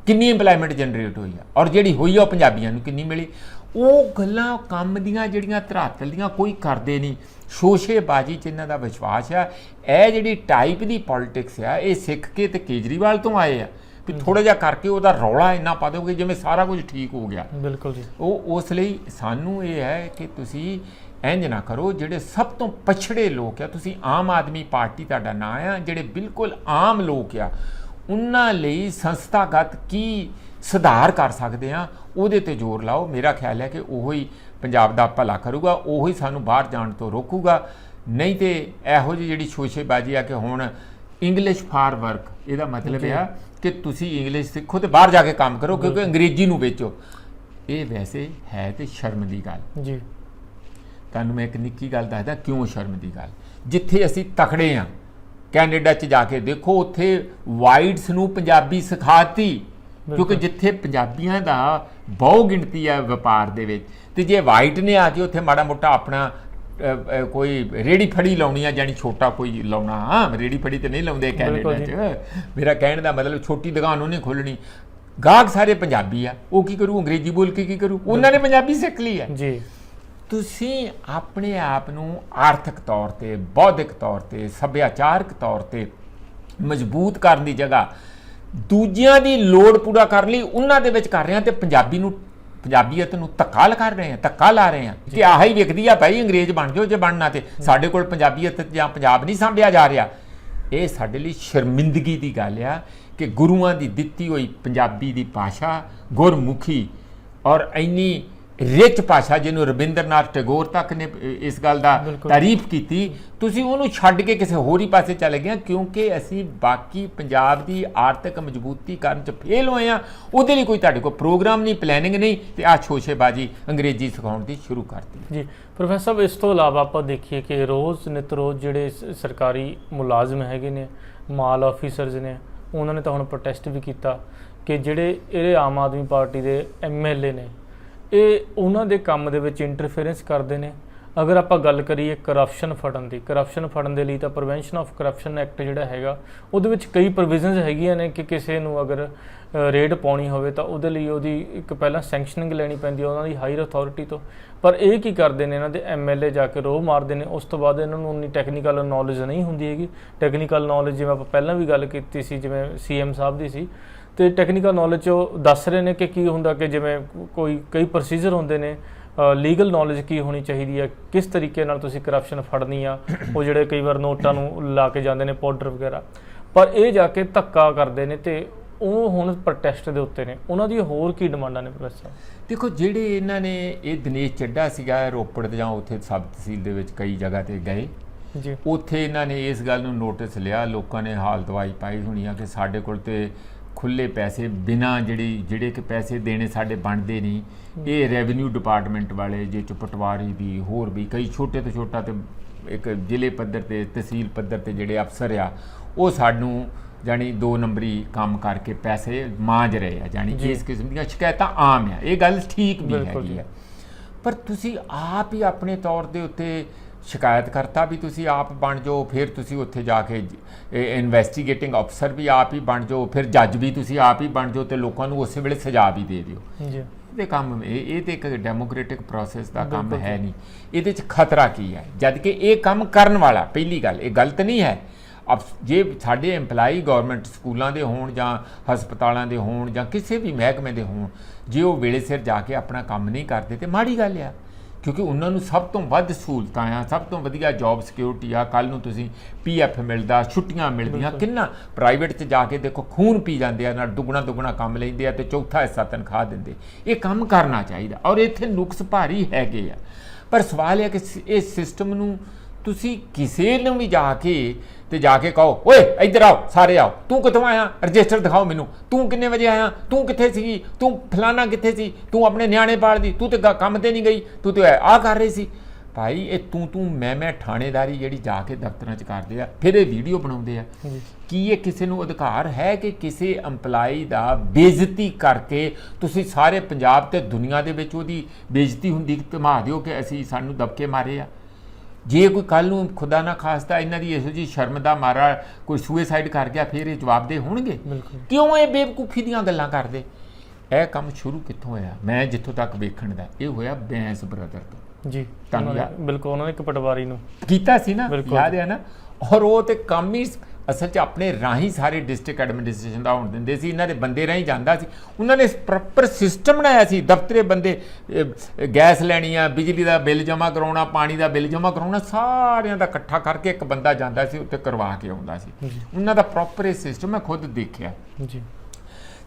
ਕਿੰਨੀ ਇੰਪਲਾਇਮੈਂਟ ਜਨਰੇਟ ਹੋਈ ਆ, ਔਰ ਜਿਹੜੀ ਹੋਈ ਆ ਉਹ ਪੰਜਾਬੀਆਂ ਨੂੰ ਕਿੰਨੀ ਮਿਲੀ। ਉਹ ਗੱਲਾਂ ਕੰਮ ਦੀਆਂ ਜਿਹੜੀਆਂ ਧਰਾਤਲ ਦੀਆਂ ਕੋਈ ਕਰਦੇ ਨਹੀਂ। ਸ਼ੋਸ਼ੇਬਾਜ਼ੀ 'ਚ ਇਹਨਾਂ ਦਾ ਵਿਸ਼ਵਾਸ ਆ। ਇਹ ਜਿਹੜੀ ਟਾਈਪ ਦੀ ਪੋਲਿਟਿਕਸ ਆ ਇਹ ਸਿੱਖ ਕੇ ਤੇ ਕੇਜਰੀਵਾਲ ਤੋਂ ਆਏ ਆ ਵੀ ਥੋੜਾ ਜਿਹਾ ਕਰਕੇ ਉਹਦਾ ਰੌਲਾ ਇੰਨਾ ਪਾ ਦਿਓਗੇ ਜਿਵੇਂ ਸਾਰਾ ਕੁਝ ਠੀਕ ਹੋ ਗਿਆ। ਬਿਲਕੁਲ ਜੀ। ਉਹ ਉਸ ਲਈ ਸਾਨੂੰ ਇਹ ਹੈ ਕਿ ਤੁਸੀਂ ਇੰਝ ਨਾ ਕਰੋ। ਜਿਹੜੇ ਸਭ ਤੋਂ ਪਛੜੇ ਲੋਕ ਆ, ਤੁਸੀਂ ਆਮ ਆਦਮੀ ਪਾਰਟੀ ਤੁਹਾਡਾ ਨਾਂ ਆ, ਜਿਹੜੇ ਬਿਲਕੁਲ ਆਮ ਲੋਕ ਆ, ਉਹਨਾਂ ਲਈ ਸੰਸਥਾਗਤ ਕੀ ਸੁਧਾਰ ਕਰ ਸਕਦੇ ਆ ਉਹਦੇ ਤੇ ਜ਼ੋਰ ਲਾਓ। ਮੇਰਾ ਖਿਆਲ ਹੈ ਕਿ ਉਹੀ ਪੰਜਾਬ ਦਾ ਭਲਾ ਕਰੂਗਾ, ਉਹੀ ਸਾਨੂੰ ਬਾਹਰ ਜਾਣ ਤੋਂ ਰੋਕੂਗਾ। ਨਹੀਂ ਤੇ ਇਹੋ ਜਿਹੀ ਜਿਹੜੀ ਸ਼ੋਸ਼ੇਬਾਜ਼ੀ ਆ ਕਿ ਹੁਣ ਇੰਗਲਿਸ਼ ਫਾਰ ਵਰਕ, ਇਹਦਾ ਮਤਲਬ ਆ ਕਿ ਤੁਸੀਂ ਇੰਗਲਿਸ਼ ਸਿੱਖੋ ਤੇ ਬਾਹਰ ਜਾ ਕੇ ਕੰਮ ਕਰੋ ਕਿਉਂਕਿ ਅੰਗਰੇਜ਼ੀ ਨੂੰ ਵੇਚੋ। ਇਹ ਵੈਸੇ ਹੈ ਤੇ ਸ਼ਰਮ ਦੀ ਗੱਲ ਜੀ। ਤੁਹਾਨੂੰ ਮੈਂ ਇੱਕ ਨਿੱਕੀ ਗੱਲ ਦੱਸਦਾ ਕਿਉਂ ਸ਼ਰਮ ਦੀ ਗੱਲ। ਜਿੱਥੇ ਅਸੀਂ ਤਕੜੇ ਆ, ਕੈਨੇਡਾ 'ਚ ਜਾ ਕੇ ਦੇਖੋ, ਉੱਥੇ ਵਾਈਟਸ ਨੂੰ ਪੰਜਾਬੀ ਸਿਖਾਤੀ ਕਿਉਂਕਿ ਜਿੱਥੇ ਪੰਜਾਬੀਆਂ ਦਾ ਬਹੁ ਗਿਣਤੀ ਹੈ ਵਪਾਰ ਦੇ ਵਿੱਚ, ਤੇ ਜੇ ਵਾਈਟ ਨੇ ਆ ਕੇ ਉੱਥੇ ਮਾੜਾ ਮੋਟਾ ਆਪਣਾ ਕੋਈ ਰੇੜੀ ਫੜੀ ਲਾਉਣੀ ਆ, ਜਾਨੀ ਛੋਟਾ ਕੋਈ ਲਾਉਣਾ, ਹਾਂ ਰੇੜੀ ਫੜੀ ਤੇ ਨਹੀਂ ਲਾਉਂਦੇ ਕੈਨੇਡਾ 'ਚ। ਮੇਰਾ ਕਹਿਣ ਦਾ ਮਤਲਬ ਛੋਟੀ ਦੁਕਾਨ ਉਹਨੇ ਖੋਲਣੀ, ਗਾਹਕ ਸਾਰੇ ਪੰਜਾਬੀ ਆ, ਉਹ ਕੀ ਕਰੂ, ਅੰਗਰੇਜ਼ੀ ਬੋਲ ਕੇ ਕੀ ਕਰੂ, ਉਹਨਾਂ ਨੇ ਪੰਜਾਬੀ ਸਿੱਖ ਲਈ ਹੈ ਜੀ। ਤੁਸੀਂ ਆਪਣੇ ਆਪ ਨੂੰ ਆਰਥਿਕ ਤੌਰ ਤੇ, ਬੌਧਿਕ ਤੌਰ ਤੇ, ਸੱਭਿਆਚਾਰਕ ਤੌਰ ਤੇ ਮਜ਼ਬੂਤ ਕਰਨ ਦੀ ਜਗ੍ਹਾ ਦੂਜਿਆਂ ਦੀ ਲੋੜ ਪੂਰਾ ਕਰਨ ਲਈ ਉਹਨਾਂ ਦੇ ਵਿੱਚ ਕਰ ਰਹੇ ਆ ਤੇ ਪੰਜਾਬੀਅਤ ਨੂੰ ਧੱਕਾ ਕਰ ਰਹੇ ਆ, ਧੱਕਾ ਲਾ ਰਹੇ ਆ ਕਿ ਆਹ ਹੀ ਵਿਕਦੀ ਆ ਭਾਈ, ਅੰਗਰੇਜ਼ ਬਣ ਜਾਓ ਜੇ ਬਣਨਾ ਤੇ, ਸਾਡੇ ਕੋਲ ਪੰਜਾਬੀਅਤ ਜਾਂ ਪੰਜਾਬ ਨਹੀਂ ਸਾਂਭਿਆ ਜਾ ਰਿਹਾ। ਇਹ ਸਾਡੇ ਲਈ ਸ਼ਰਮਿੰਦਗੀ ਦੀ ਗੱਲ ਆ ਕਿ ਗੁਰੂਆਂ ਦੀ ਦਿੱਤੀ ਹੋਈ ਪੰਜਾਬੀ ਦੀ ਭਾਸ਼ਾ, ਗੁਰਮੁਖੀ ਔਰ ਇੰਨੀ ਰਿਚ ਭਾਸ਼ਾ ਜਿਹਨੂੰ ਰਵਿੰਦਰਨਾਥ ਟੈਗੋਰ ਤੱਕ ਨੇ ਇਸ ਗੱਲ ਦਾ ਤਾਰੀਫ ਕੀਤੀ, ਤੁਸੀਂ ਉਹਨੂੰ ਛੱਡ ਕੇ ਕਿਸੇ ਹੋਰ ਹੀ ਪਾਸੇ ਚਲੇ ਗਏ ਕਿਉਂਕਿ ਅਸੀਂ ਬਾਕੀ ਪੰਜਾਬ ਦੀ ਆਰਥਿਕ ਮਜ਼ਬੂਤੀ ਕਰਨ 'ਚ ਫੇਲ ਹੋਏ ਆ। ਉਹਦੇ ਲਈ ਕੋਈ ਤੁਹਾਡੇ ਕੋਲ ਪ੍ਰੋਗਰਾਮ ਨਹੀਂ, ਪਲੈਨਿੰਗ ਨਹੀਂ, ਤੇ ਆਹ ਸ਼ੋਸ਼ੇਬਾਜ਼ੀ ਅੰਗਰੇਜ਼ੀ ਸਿਖਾਉਣ ਦੀ ਸ਼ੁਰੂ ਕਰਤੀ। ਜੀ ਪ੍ਰੋਫੈਸਰ ਸਾਹਿਬ, ਇਸ ਤੋਂ ਇਲਾਵਾ ਆਪਾਂ ਦੇਖੀਏ ਕਿ ਨਿਤ ਰੋਜ਼ ਜਿਹੜੇ ਸਰਕਾਰੀ ਮੁਲਾਜ਼ਮ ਹੈਗੇ ਨੇ, ਮਾਲ ਆਫੀਸਰਸ ਨੇ, ਉਹਨਾਂ ਨੇ ਤਾਂ ਹੁਣ ਪ੍ਰੋਟੈਸਟ ਵੀ ਕੀਤਾ ਕਿ ਜਿਹੜੇ ਇਹ ਆਮ ਆਦਮੀ ਪਾਰਟੀ ਦੇ MLA ਨੇ, ਇਹ ਉਹਨਾਂ ਦੇ ਕੰਮ ਦੇ ਵਿੱਚ ਇੰਟਰਫੇਰੈਂਸ ਕਰਦੇ ਨੇ। ਅਗਰ ਆਪਾਂ ਗੱਲ ਕਰੀਏ ਕਰਪਸ਼ਨ ਫੜਨ ਦੇ ਲਈ ਤਾਂ ਪ੍ਰੀਵੈਂਸ਼ਨ ਆਫ ਕਰਪਸ਼ਨ ਐਕਟ ਜਿਹੜਾ ਹੈਗਾ, ਉਹਦੇ ਵਿੱਚ ਕਈ ਪ੍ਰੋਵੀਜ਼ਨਸ ਹੈਗੀਆਂ ਨੇ ਕਿ ਕਿਸੇ ਨੂੰ ਅਗਰ ਰੇਡ ਪਾਉਣੀ ਹੋਵੇ ਤਾਂ ਉਹਦੇ ਲਈ ਉਹਦੀ ਇੱਕ ਪਹਿਲਾਂ ਸੈਂਕਸ਼ਨਿੰਗ ਲੈਣੀ ਪੈਂਦੀ ਹੈ ਉਹਨਾਂ ਦੀ ਹਾਇਰ ਅਥਾਰਟੀ ਤੋਂ। ਪਰ ਇਹ ਕੀ ਕਰਦੇ ਨੇ, ਇਹਨਾਂ ਦੇ MLA ਜਾ ਕੇ ਰੋਹ ਮਾਰਦੇ ਨੇ। ਉਸ ਤੋਂ ਬਾਅਦ ਇਹਨਾਂ ਨੂੰ ਉਨੀ ਟੈਕਨੀਕਲ ਨੌਲੇਜ ਨਹੀਂ ਹੁੰਦੀ ਹੈਗੀ। ਟੈਕਨੀਕਲ ਨੌਲੇਜ ਜਿਵੇਂ ਆਪਾਂ ਪਹਿਲਾਂ ਵੀ ਗੱਲ ਕੀਤੀ ਸੀ, ਜਿਵੇਂ CM ਸਾਹਿਬ ਦੀ ਸੀ, ਤੇ ਟੈਕਨੀਕਲ ਨੌਲੇਜ 'ਚ ਉਹ ਦੱਸ ਰਹੇ ਨੇ ਕਿ ਕੀ ਹੁੰਦਾ ਕਿ ਜਿਵੇਂ ਕਈ ਪ੍ਰੋਸੀਜਰ ਹੁੰਦੇ ਨੇ, ਲੀਗਲ ਨੌਲੇਜ ਕੀ ਹੋਣੀ ਚਾਹੀਦੀ ਹੈ, ਕਿਸ ਤਰੀਕੇ ਨਾਲ ਤੁਸੀਂ ਕਰਪਸ਼ਨ ਫੜਨੀ ਆ। ਉਹ ਜਿਹੜੇ ਕਈ ਵਾਰ ਨੋਟਾਂ ਨੂੰ ਲਾ ਕੇ ਜਾਂਦੇ ਨੇ ਪਾਊਡਰ ਵਗੈਰਾ, ਪਰ ਇਹ ਜਾ ਕੇ ਧੱਕਾ ਕਰਦੇ ਨੇ ਤੇ ਉਹ ਹੁਣ ਪ੍ਰੋਟੈਸਟ ਦੇ ਉੱਤੇ ਨੇ। ਉਹਨਾਂ ਦੀ ਹੋਰ ਕੀ ਡਿਮਾਂਡਾਂ ਨੇ ਪ੍ਰੋਫੈਸਰ? ਦੇਖੋ, ਜਿਹੜੇ ਇਹਨਾਂ ਨੇ ਇਹ ਦਿਨੇਸ਼ ਚੱਡਾ ਸੀਗਾ ਰੋਪੜ ਜਾਂ ਉੱਥੇ ਸਬ ਤਹਿਸੀਲ ਦੇ ਵਿੱਚ ਕਈ ਜਗ੍ਹਾ ਤੇ ਗਏ ਜੀ, ਉੱਥੇ ਇਹਨਾਂ ਨੇ ਇਸ ਗੱਲ ਨੂੰ ਨੋਟਿਸ ਲਿਆ, ਲੋਕਾਂ ਨੇ ਹਾਲ ਦਵਾਈ ਪਾਈ ਹੋਣੀ ਆ ਕਿ ਸਾਡੇ ਕੋਲ ਤੇ ਖੁੱਲੇ ਪੈਸੇ ਬਿਨਾਂ ਜਿਹੜੇ ਕਿ ਪੈਸੇ ਦੇਣੇ ਸਾਡੇ ਬਣਦੇ ਨਹੀਂ। ਇਹ ਰੈਵਨਿਊ ਡਿਪਾਰਟਮੈਂਟ ਵਾਲੇ ਜੇ ਚ ਪਟਵਾਰੀ ਦੀ ਹੋਰ ਵੀ ਕਈ ਛੋਟੇ ਤੋਂ ਛੋਟਾ ਤੇ ਇੱਕ ਜ਼ਿਲ੍ਹੇ ਪੱਧਰ ਤੇ ਤਹਿਸੀਲ ਪੱਧਰ ਤੇ ਜਿਹੜੇ ਅਫਸਰ ਆ ਉਹ ਸਾਨੂੰ ਜਾਣੀ 2 ਨੰਬਰੀ ਕੰਮ ਕਰਕੇ ਪੈਸੇ ਮਾਂਜ ਰਹੇ ਆ। ਜਾਣੀ ਇਸ ਕਿਸਮ ਦੀਆਂ ਸ਼ਿਕਾਇਤਾਂ ਆਮ ਆ, ਇਹ ਗੱਲ ਠੀਕ ਵੀ ਹੈਗੀ ਆ। ਪਰ ਤੁਸੀਂ ਆਪ ਹੀ ਆਪਣੇ ਤੌਰ ਦੇ ਉੱਤੇ ਸ਼ਿਕਾਇਤ ਕਰਤਾ ਵੀ ਤੁਸੀਂ ਆਪ ਬਣ ਜਾਓ, ਫਿਰ ਤੁਸੀਂ ਉੱਥੇ ਜਾ ਕੇ ਇਨਵੈਸਟੀਗੇਟਿੰਗ ਅਫਸਰ ਵੀ ਆਪ ਹੀ ਬਣ ਜਾਓ, ਫਿਰ ਜੱਜ ਵੀ ਤੁਸੀਂ ਆਪ ਹੀ ਬਣ ਜਾਓ ਤੇ ਲੋਕਾਂ ਨੂੰ ਉਸੇ ਵੇਲੇ ਸਜ਼ਾ ਵੀ ਦੇ ਦਿਓ। ਜੀ, ਇਹ ਕੰਮ ਇਹ ਤੇ ਇੱਕ ਡੈਮੋਕ੍ਰੈਟਿਕ ਪ੍ਰੋਸੈਸ ਦਾ ਕੰਮ ਹੈ ਨਹੀਂ। ਇਹਦੇ 'ਚ ਖਤਰਾ ਕੀ ਹੈ? ਜਦ ਕਿ ਇਹ ਕੰਮ ਕਰਨ ਵਾਲਾ, ਪਹਿਲੀ ਗੱਲ ਇਹ ਗਲਤ ਨਹੀਂ ਹੈ। ਜੇ ਸਾਡੇ ਐਮਪਲਾਈ ਗੌਰਮੈਂਟ ਸਕੂਲਾਂ ਦੇ ਹੋਣ ਜਾਂ ਹਸਪਤਾਲਾਂ ਦੇ ਹੋਣ ਜਾਂ ਕਿਸੇ ਵੀ ਮਹਿਕਮੇ ਦੇ ਹੋਣ, ਜੇ ਉਹ ਵੇਲੇ ਸਿਰ ਜਾ ਕੇ ਆਪਣਾ ਕੰਮ ਨਹੀਂ ਕਰਦੇ ਤੇ ਮਾੜੀ ਗੱਲ ਆ, ਕਿਉਂਕਿ ਉਹਨਾਂ ਨੂੰ ਸਭ ਤੋਂ ਵੱਧ ਸਹੂਲਤਾਂ ਆ, ਸਭ ਤੋਂ ਵਧੀਆ ਜੌਬ ਸਿਕਿਉਰਿਟੀ ਆ। ਕੱਲ੍ਹ ਨੂੰ ਤੁਸੀਂ PF ਮਿਲਦਾ, ਛੁੱਟੀਆਂ ਮਿਲਦੀਆਂ, ਕਿੰਨਾ ਪ੍ਰਾਈਵੇਟ 'ਚ ਜਾ ਕੇ ਦੇਖੋ ਖੂਨ ਪੀ ਜਾਂਦੇ ਆ, ਨਾਲ ਦੁੱਗਣਾ ਕੰਮ ਲੈਂਦੇ ਆ ਤੇ ਚੌਥਾ ਹਿੱਸਾ ਤਨਖਾਹ ਦਿੰਦੇ। ਇਹ ਕੰਮ ਕਰਨਾ ਚਾਹੀਦਾ ਔਰ ਇੱਥੇ ਨੁਕਸ ਭਾਰੀ ਹੈਗੇ ਆ। ਪਰ ਸਵਾਲ ਇਹ ਕਿ ਇਸ ਸਿਸਟਮ ਨੂੰ ਤੁਸੀਂ ਕਿਸੇ ਨੂੰ ਵੀ ਜਾ ਕੇ ਤੇ ਜਾ ਕੇ ਕਹੋ ਓਏ ਇੱਧਰ ਆਓ ਸਾਰੇ ਆਓ, ਤੂੰ ਕਿੱਥੋਂ ਆਇਆ, ਰਜਿਸਟਰ ਦਿਖਾਓ ਮੈਨੂੰ, ਤੂੰ ਕਿੰਨੇ ਵਜੇ ਆਇਆ, ਤੂੰ ਕਿੱਥੇ ਸੀਗੀ, ਤੂੰ ਫਲਾਣਾ ਕਿੱਥੇ ਸੀ, ਤੂੰ ਆਪਣੇ ਨਿਆਣੇ ਪਾਲਦੀ, ਤੂੰ ਤੇ ਕੰਮ ਤੇ ਨਹੀਂ ਗਈ, ਤੂੰ ਤੇ ਆਹ ਕਰ ਰਹੀ ਸੀ। ਭਾਈ ਇਹ ਤੂੰ ਮੈਂ ਥਾਣੇਦਾਰੀ ਜਿਹੜੀ ਜਾ ਕੇ ਦਫ਼ਤਰਾਂ 'ਚ ਕਰਦੇ ਆ, ਫਿਰ ਇਹ ਵੀਡੀਓ ਬਣਾਉਂਦੇ ਆ। ਕੀ ਇਹ ਕਿਸੇ ਨੂੰ ਅਧਿਕਾਰ ਹੈ ਕਿ ਕਿਸੇ EMPLOYEE ਦਾ ਬੇਇੱਜ਼ਤੀ ਕਰਕੇ ਤੁਸੀਂ ਸਾਰੇ ਪੰਜਾਬ ਤੇ ਦੁਨੀਆ ਦੇ ਵਿੱਚ ਉਹਦੀ ਬੇਇੱਜ਼ਤੀ ਹੁੰਦੀ ਧਮਾ ਦਿਓ ਕਿ ਅਸੀਂ ਸਾਨੂੰ ਦਬਕੇ ਮਾਰੇ ਆ? ਜੇ ਕੋਈ ਕੱਲ੍ਹ ਨੂੰ ਖੁਦਾ ਨਾ ਖਾਸਤਾ ਇਹਨਾਂ ਦੀ ਇਹੋ ਜਿਹੀ ਸ਼ਰਮ ਦਾ ਮਾਰਾ ਕੋਈ ਸੁਸਾਈਡ ਕਰ ਗਿਆ, ਫਿਰ ਇਹ ਜਵਾਬਦੇਹ ਹੋਣਗੇ? ਕਿਉਂ ਇਹ ਬੇਵਕੂਫੀ ਦੀਆਂ ਗੱਲਾਂ ਕਰਦੇ? ਇਹ ਕੰਮ ਸ਼ੁਰੂ ਕਿੱਥੋਂ ਹੋਇਆ? ਮੈਂ ਜਿੱਥੋਂ ਤੱਕ ਵੇਖਣ ਦਾ, ਇਹ ਹੋਇਆ ਬੈਂਸ ਬ੍ਰਦਰ ਤੋਂ ਜੀ। ਬਿਲਕੁਲ ਉਹਨਾਂ ਨੇ ਇੱਕ ਪਟਵਾਰੀ ਨੂੰ ਕੀਤਾ ਸੀ ਨਾ, ਯਾਦ ਹੈ ਨਾ? ਔਰ ਉਹ ਤੇ ਕੰਮ ਹੀ ਅਸਲ 'ਚ ਆਪਣੇ ਰਾਹੀਂ ਸਾਰੇ ਡਿਸਟ੍ਰਿਕਟ ਐਡਮਿਨਿਸਟ੍ਰੇਸ਼ਨ ਦਾ ਹੋਣ ਦਿੰਦੇ ਸੀ, ਇਹਨਾਂ ਦੇ ਬੰਦੇ ਰਾਹੀਂ ਜਾਂਦਾ ਸੀ। ਉਹਨਾਂ ਨੇ ਪ੍ਰੋਪਰ ਸਿਸਟਮ ਬਣਾਇਆ ਸੀ, ਦਫ਼ਤਰੇ ਬੰਦੇ ਗੈਸ ਲੈਣੀ ਆ, ਬਿਜਲੀ ਦਾ ਬਿੱਲ ਜਮ੍ਹਾਂ ਕਰਾਉਣਾ, ਪਾਣੀ ਦਾ ਬਿੱਲ ਜਮ੍ਹਾਂ ਕਰਾਉਣਾ, ਸਾਰਿਆਂ ਦਾ ਇਕੱਠਾ ਕਰਕੇ ਇੱਕ ਬੰਦਾ ਜਾਂਦਾ ਸੀ, ਉੱਤੇ ਕਰਵਾ ਕੇ ਆਉਂਦਾ ਸੀ। ਉਹਨਾਂ ਦਾ ਪ੍ਰੋਪਰ ਇਹ ਸਿਸਟਮ ਮੈਂ ਖੁਦ ਦੇਖਿਆ ਜੀ।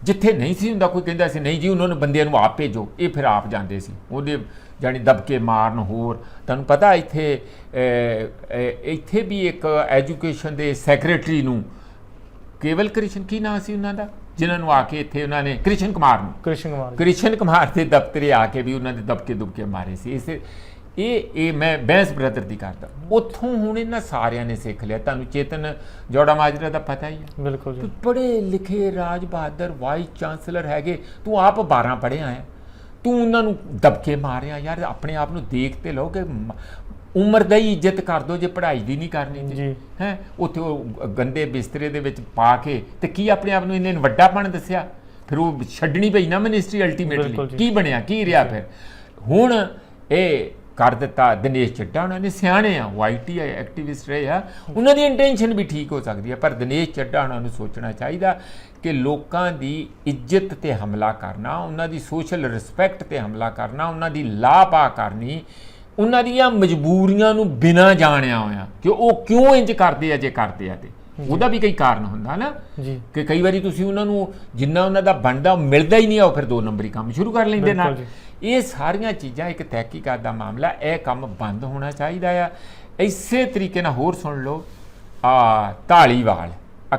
ਜਿੱਥੇ ਨਹੀਂ ਸੀ ਹੁੰਦਾ, ਕੋਈ ਕਹਿੰਦਾ ਸੀ ਨਹੀਂ ਜੀ ਉਹਨਾਂ ਨੂੰ ਬੰਦਿਆਂ ਨੂੰ ਆਪ ਭੇਜੋ, ਇਹ ਫਿਰ ਆਪ ਜਾਂਦੇ ਸੀ ਉਹਦੇ ਜਾਣੀ ਦਬਕੇ ਮਾਰਨ। ਹੋਰ ਤੁਹਾਨੂੰ ਪਤਾ ਇੱਥੇ ਵੀ ਇੱਕ ਐਜੂਕੇਸ਼ਨ ਦੇ ਸੈਕਟਰੀ ਨੂੰ ਕੇਵਲ ਕ੍ਰਿਸ਼ਨ, ਕੀ ਨਾਂ ਸੀ ਉਹਨਾਂ ਦਾ, ਜਿਨ੍ਹਾਂ ਨੂੰ ਆ ਕੇ ਇੱਥੇ ਉਹਨਾਂ ਨੇ ਕ੍ਰਿਸ਼ਨ ਕੁਮਾਰ ਦੇ ਦਫ਼ਤਰੇ ਆ ਕੇ ਵੀ ਉਹਨਾਂ ਦੇ ਦਬਕੇ ਮਾਰੇ ਸੀ। ਇਹ ਮੈਂ ਬੈਂਸ ਬ੍ਰਦਰ ਦੀ ਕਰਦਾ। ਉੱਥੋਂ ਹੁਣ ਇਹਨਾਂ ਸਾਰਿਆਂ ਨੇ ਸਿੱਖ ਲਿਆ। ਤੁਹਾਨੂੰ ਚੇਤਨ ਜੋੜਾ ਮਾਜਰਾ ਦਾ ਪਤਾ ਹੀ ਹੈ, ਬਿਲਕੁਲ ਜੀ। ਪੜ੍ਹੇ ਲਿਖੇ ਰਾਜ ਬਹਾਦਰ ਵਾਈਸ ਚਾਂਸਲਰ ਹੈਗੇ, ਤੂੰ ਆਪ 12 ਪੜ੍ਹਿਆ ਹੈ, ਤੂੰ ਉਹਨਾਂ ਨੂੰ ਦਬਕੇ ਮਾਰਿਆ। ਯਾਰ ਆਪਣੇ ਆਪ ਨੂੰ ਦੇਖ ਤੇ ਲਓ ਕਿ ਉਮਰ ਦਾ ਹੀ ਇੱਜ਼ਤ ਕਰ ਦੋ ਜੇ ਪੜ੍ਹਾਈ ਦੀ ਨਹੀਂ ਕਰਨੀ ਜੀ ਹੈ। ਉੱਥੇ ਉਹ ਗੰਦੇ ਬਿਸਤਰੇ ਦੇ ਵਿੱਚ ਪਾ ਕੇ ਤੇ ਕੀ ਆਪਣੇ ਆਪ ਨੂੰ ਇਹਨੇ ਵੱਡਾਪਣ ਦੱਸਿਆ? ਫਿਰ ਉਹ ਛੱਡਣੀ ਪਈ ਨਾ ਮਿਨਿਸਟਰੀ ਅਲਟੀਮੇਟਲੀ। ਕੀ ਬਣਿਆ, ਕੀ ਰਿਹਾ ਫਿਰ? ਹੁਣ ਇਹ ਕਰ ਦਿੱਤਾ ਦਿਨੇਸ਼ ਚੱਡਾ, ਉਹਨਾਂ ਨੇ ਸਿਆਣੇ ਆ, YT ਐਕਟਿਵਿਸਟ ਰਹੇ ਆ, ਉਹਨਾਂ ਦੀ ਇੰਟੈਂਸ਼ਨ ਵੀ ਠੀਕ ਹੋ ਸਕਦੀ ਹੈ, ਪਰ ਦਿਨੇਸ਼ ਚੱਡਾ ਉਹਨਾਂ ਨੂੰ ਸੋਚਣਾ ਚਾਹੀਦਾ ਕਿ ਲੋਕਾਂ ਦੀ ਇੱਜ਼ਤ ਤੇ ਹਮਲਾ ਕਰਨਾ, ਉਹਨਾਂ ਦੀ ਸੋਸ਼ਲ ਰਿਸਪੈਕਟ ਤੇ ਹਮਲਾ ਕਰਨਾ, ਉਹਨਾਂ ਦੀ ਲਾਪਾ ਕਰਨੀ, ਉਹਨਾਂ ਦੀਆਂ ਮਜਬੂਰੀਆਂ ਨੂੰ ਬਿਨਾਂ ਜਾਣਿਆ ਹੋਇਆ ਕਿ ਉਹ ਕਿਉਂ ਇੰਜ ਕਰਦੇ ਆ, ਜੇ ਕਰਦੇ ਆ ਤੇ ਉਹਦਾ ਵੀ ਕਈ ਕਾਰਨ ਹੁੰਦਾ ਨਾ ਜੀ, ਕਿ ਕਈ ਵਾਰੀ ਤੁਸੀਂ ਉਹਨਾਂ ਨੂੰ ਜਿੰਨਾ ਉਹਨਾਂ ਦਾ ਬਣਦਾ ਮਿਲਦਾ ਹੀ ਨਹੀਂ ਆ, ਉਹ ਫਿਰ 2 ਨੰਬਰੀ ਕੰਮ ਸ਼ੁਰੂ ਕਰ ਲੈਂਦੇ ਨਾਲ। ਇਹ ਸਾਰੀਆਂ ਚੀਜ਼ਾਂ ਇੱਕ ਤਹਿਕੀਕਾਤ ਦਾ ਮਾਮਲਾ, ਇਹ ਕੰਮ ਬੰਦ ਹੋਣਾ ਚਾਹੀਦਾ ਆ। ਇਸੇ ਤਰੀਕੇ ਨਾਲ ਹੋਰ ਸੁਣ ਲਓ, ਧਾਲੀਵਾਲ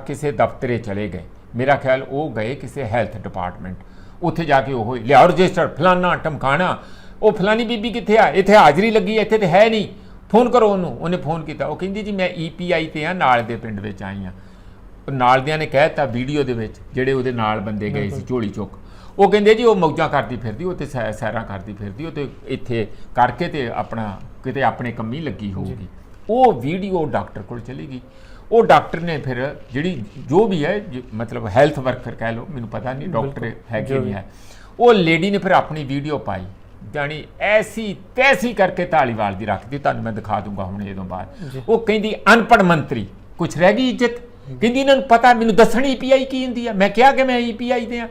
ਕਿਸੇ ਦਫ਼ਤਰੇ ਚਲੇ ਗਏ, ਮੇਰਾ ਖਿਆਲ ਉਹ ਗਏ ਕਿਸੇ ਹੈਲਥ ਡਿਪਾਰਟਮੈਂਟ, ਉੱਥੇ ਜਾ ਕੇ ਉਹ ਲਿਆਓ ਰਜਿਸਟਰ ਫਲਾਨਾ ਟਮਕਾਣਾ, ਉਹ ਫਲਾਨੀ ਬੀਬੀ ਕਿੱਥੇ ਆ, ਇੱਥੇ ਹਾਜ਼ਰੀ ਲੱਗੀ, ਇੱਥੇ ਤੇ ਹੈ ਨਹੀਂ, ਫੋਨ ਕਰੋ ਉਹਨੂੰ। ਉਹਨੇ ਫੋਨ ਕੀਤਾ, ਉਹ ਕਹਿੰਦੀ ਜੀ ਮੈਂ EPI ਤੇ ਆ, ਨਾਲ ਦੇ ਪਿੰਡ ਵਿੱਚ ਆਈ ਹਾਂ। ਨਾਲ ਦਿਆਂ ਨੇ ਕਹਿ ਦਿੱਤਾ ਵੀਡੀਓ ਦੇ ਵਿੱਚ, ਜਿਹੜੇ ਉਹਦੇ ਨਾਲ ਬੰਦੇ ਗਏ ਸੀ ਝੋਲੀ ਚੁੱਕ, ਉਹ ਕਹਿੰਦੇ ਜੀ ਉਹ ਮੌਜਾਂ ਕਰਦੀ ਫਿਰਦੀ, ਉਹ ਤੇ ਸੈਰਾਂ ਕਰਦੀ ਫਿਰਦੀ, ਉਹ ਤੇ ਇੱਥੇ ਕਰਕੇ ਤੇ ਆਪਣਾ ਕਿਤੇ ਆਪਣੇ ਕੰਮੀ ਲੱਗੀ ਹੋਊਗੀ। ਉਹ ਵੀਡੀਓ ਡਾਕਟਰ ਕੋਲ ਚਲੀ ਗਈ। ਉਹ ਡਾਕਟਰ ਨੇ ਫਿਰ ਜਿਹੜੀ ਜੋ ਵੀ ਹੈ ਮਤਲਬ ਹੈਲਥ ਵਰਕਰ ਕਹਿ ਲਓ, ਮੈਨੂੰ ਪਤਾ ਨਹੀਂ ਡਾਕਟਰ ਹੈ ਕਿ ਨਹੀਂ ਹੈ, ਉਹ ਲੇਡੀ ਨੇ ਫਿਰ ਆਪਣੀ ਵੀਡੀਓ ਪਾਈ, ਜਾਣੀ ਐਸੀ ਤੈਸੀ ਕਰਕੇ ਧਾਲੀਵਾਲ ਦੀ ਰੱਖਦੀ। ਤੁਹਾਨੂੰ ਮੈਂ ਦਿਖਾ ਦੂੰਗਾ ਹੁਣ ਇਹਦੋਂ ਬਾਅਦ। ਉਹ ਕਹਿੰਦੀ ਅਨਪੜ੍ਹ ਮੰਤਰੀ, ਕੁਛ ਰਹਿ ਗਈ ਇੱਜ਼ਤ? ਕਹਿੰਦੀ ਇਹਨਾਂ ਨੂੰ ਪਤਾ, ਮੈਨੂੰ ਦੱਸਣ EPI ਕੀ ਹੁੰਦੀ ਆ। ਮੈਂ ਕਿਹਾ ਕਿ ਮੈਂ EPI ਦੇ ਆ।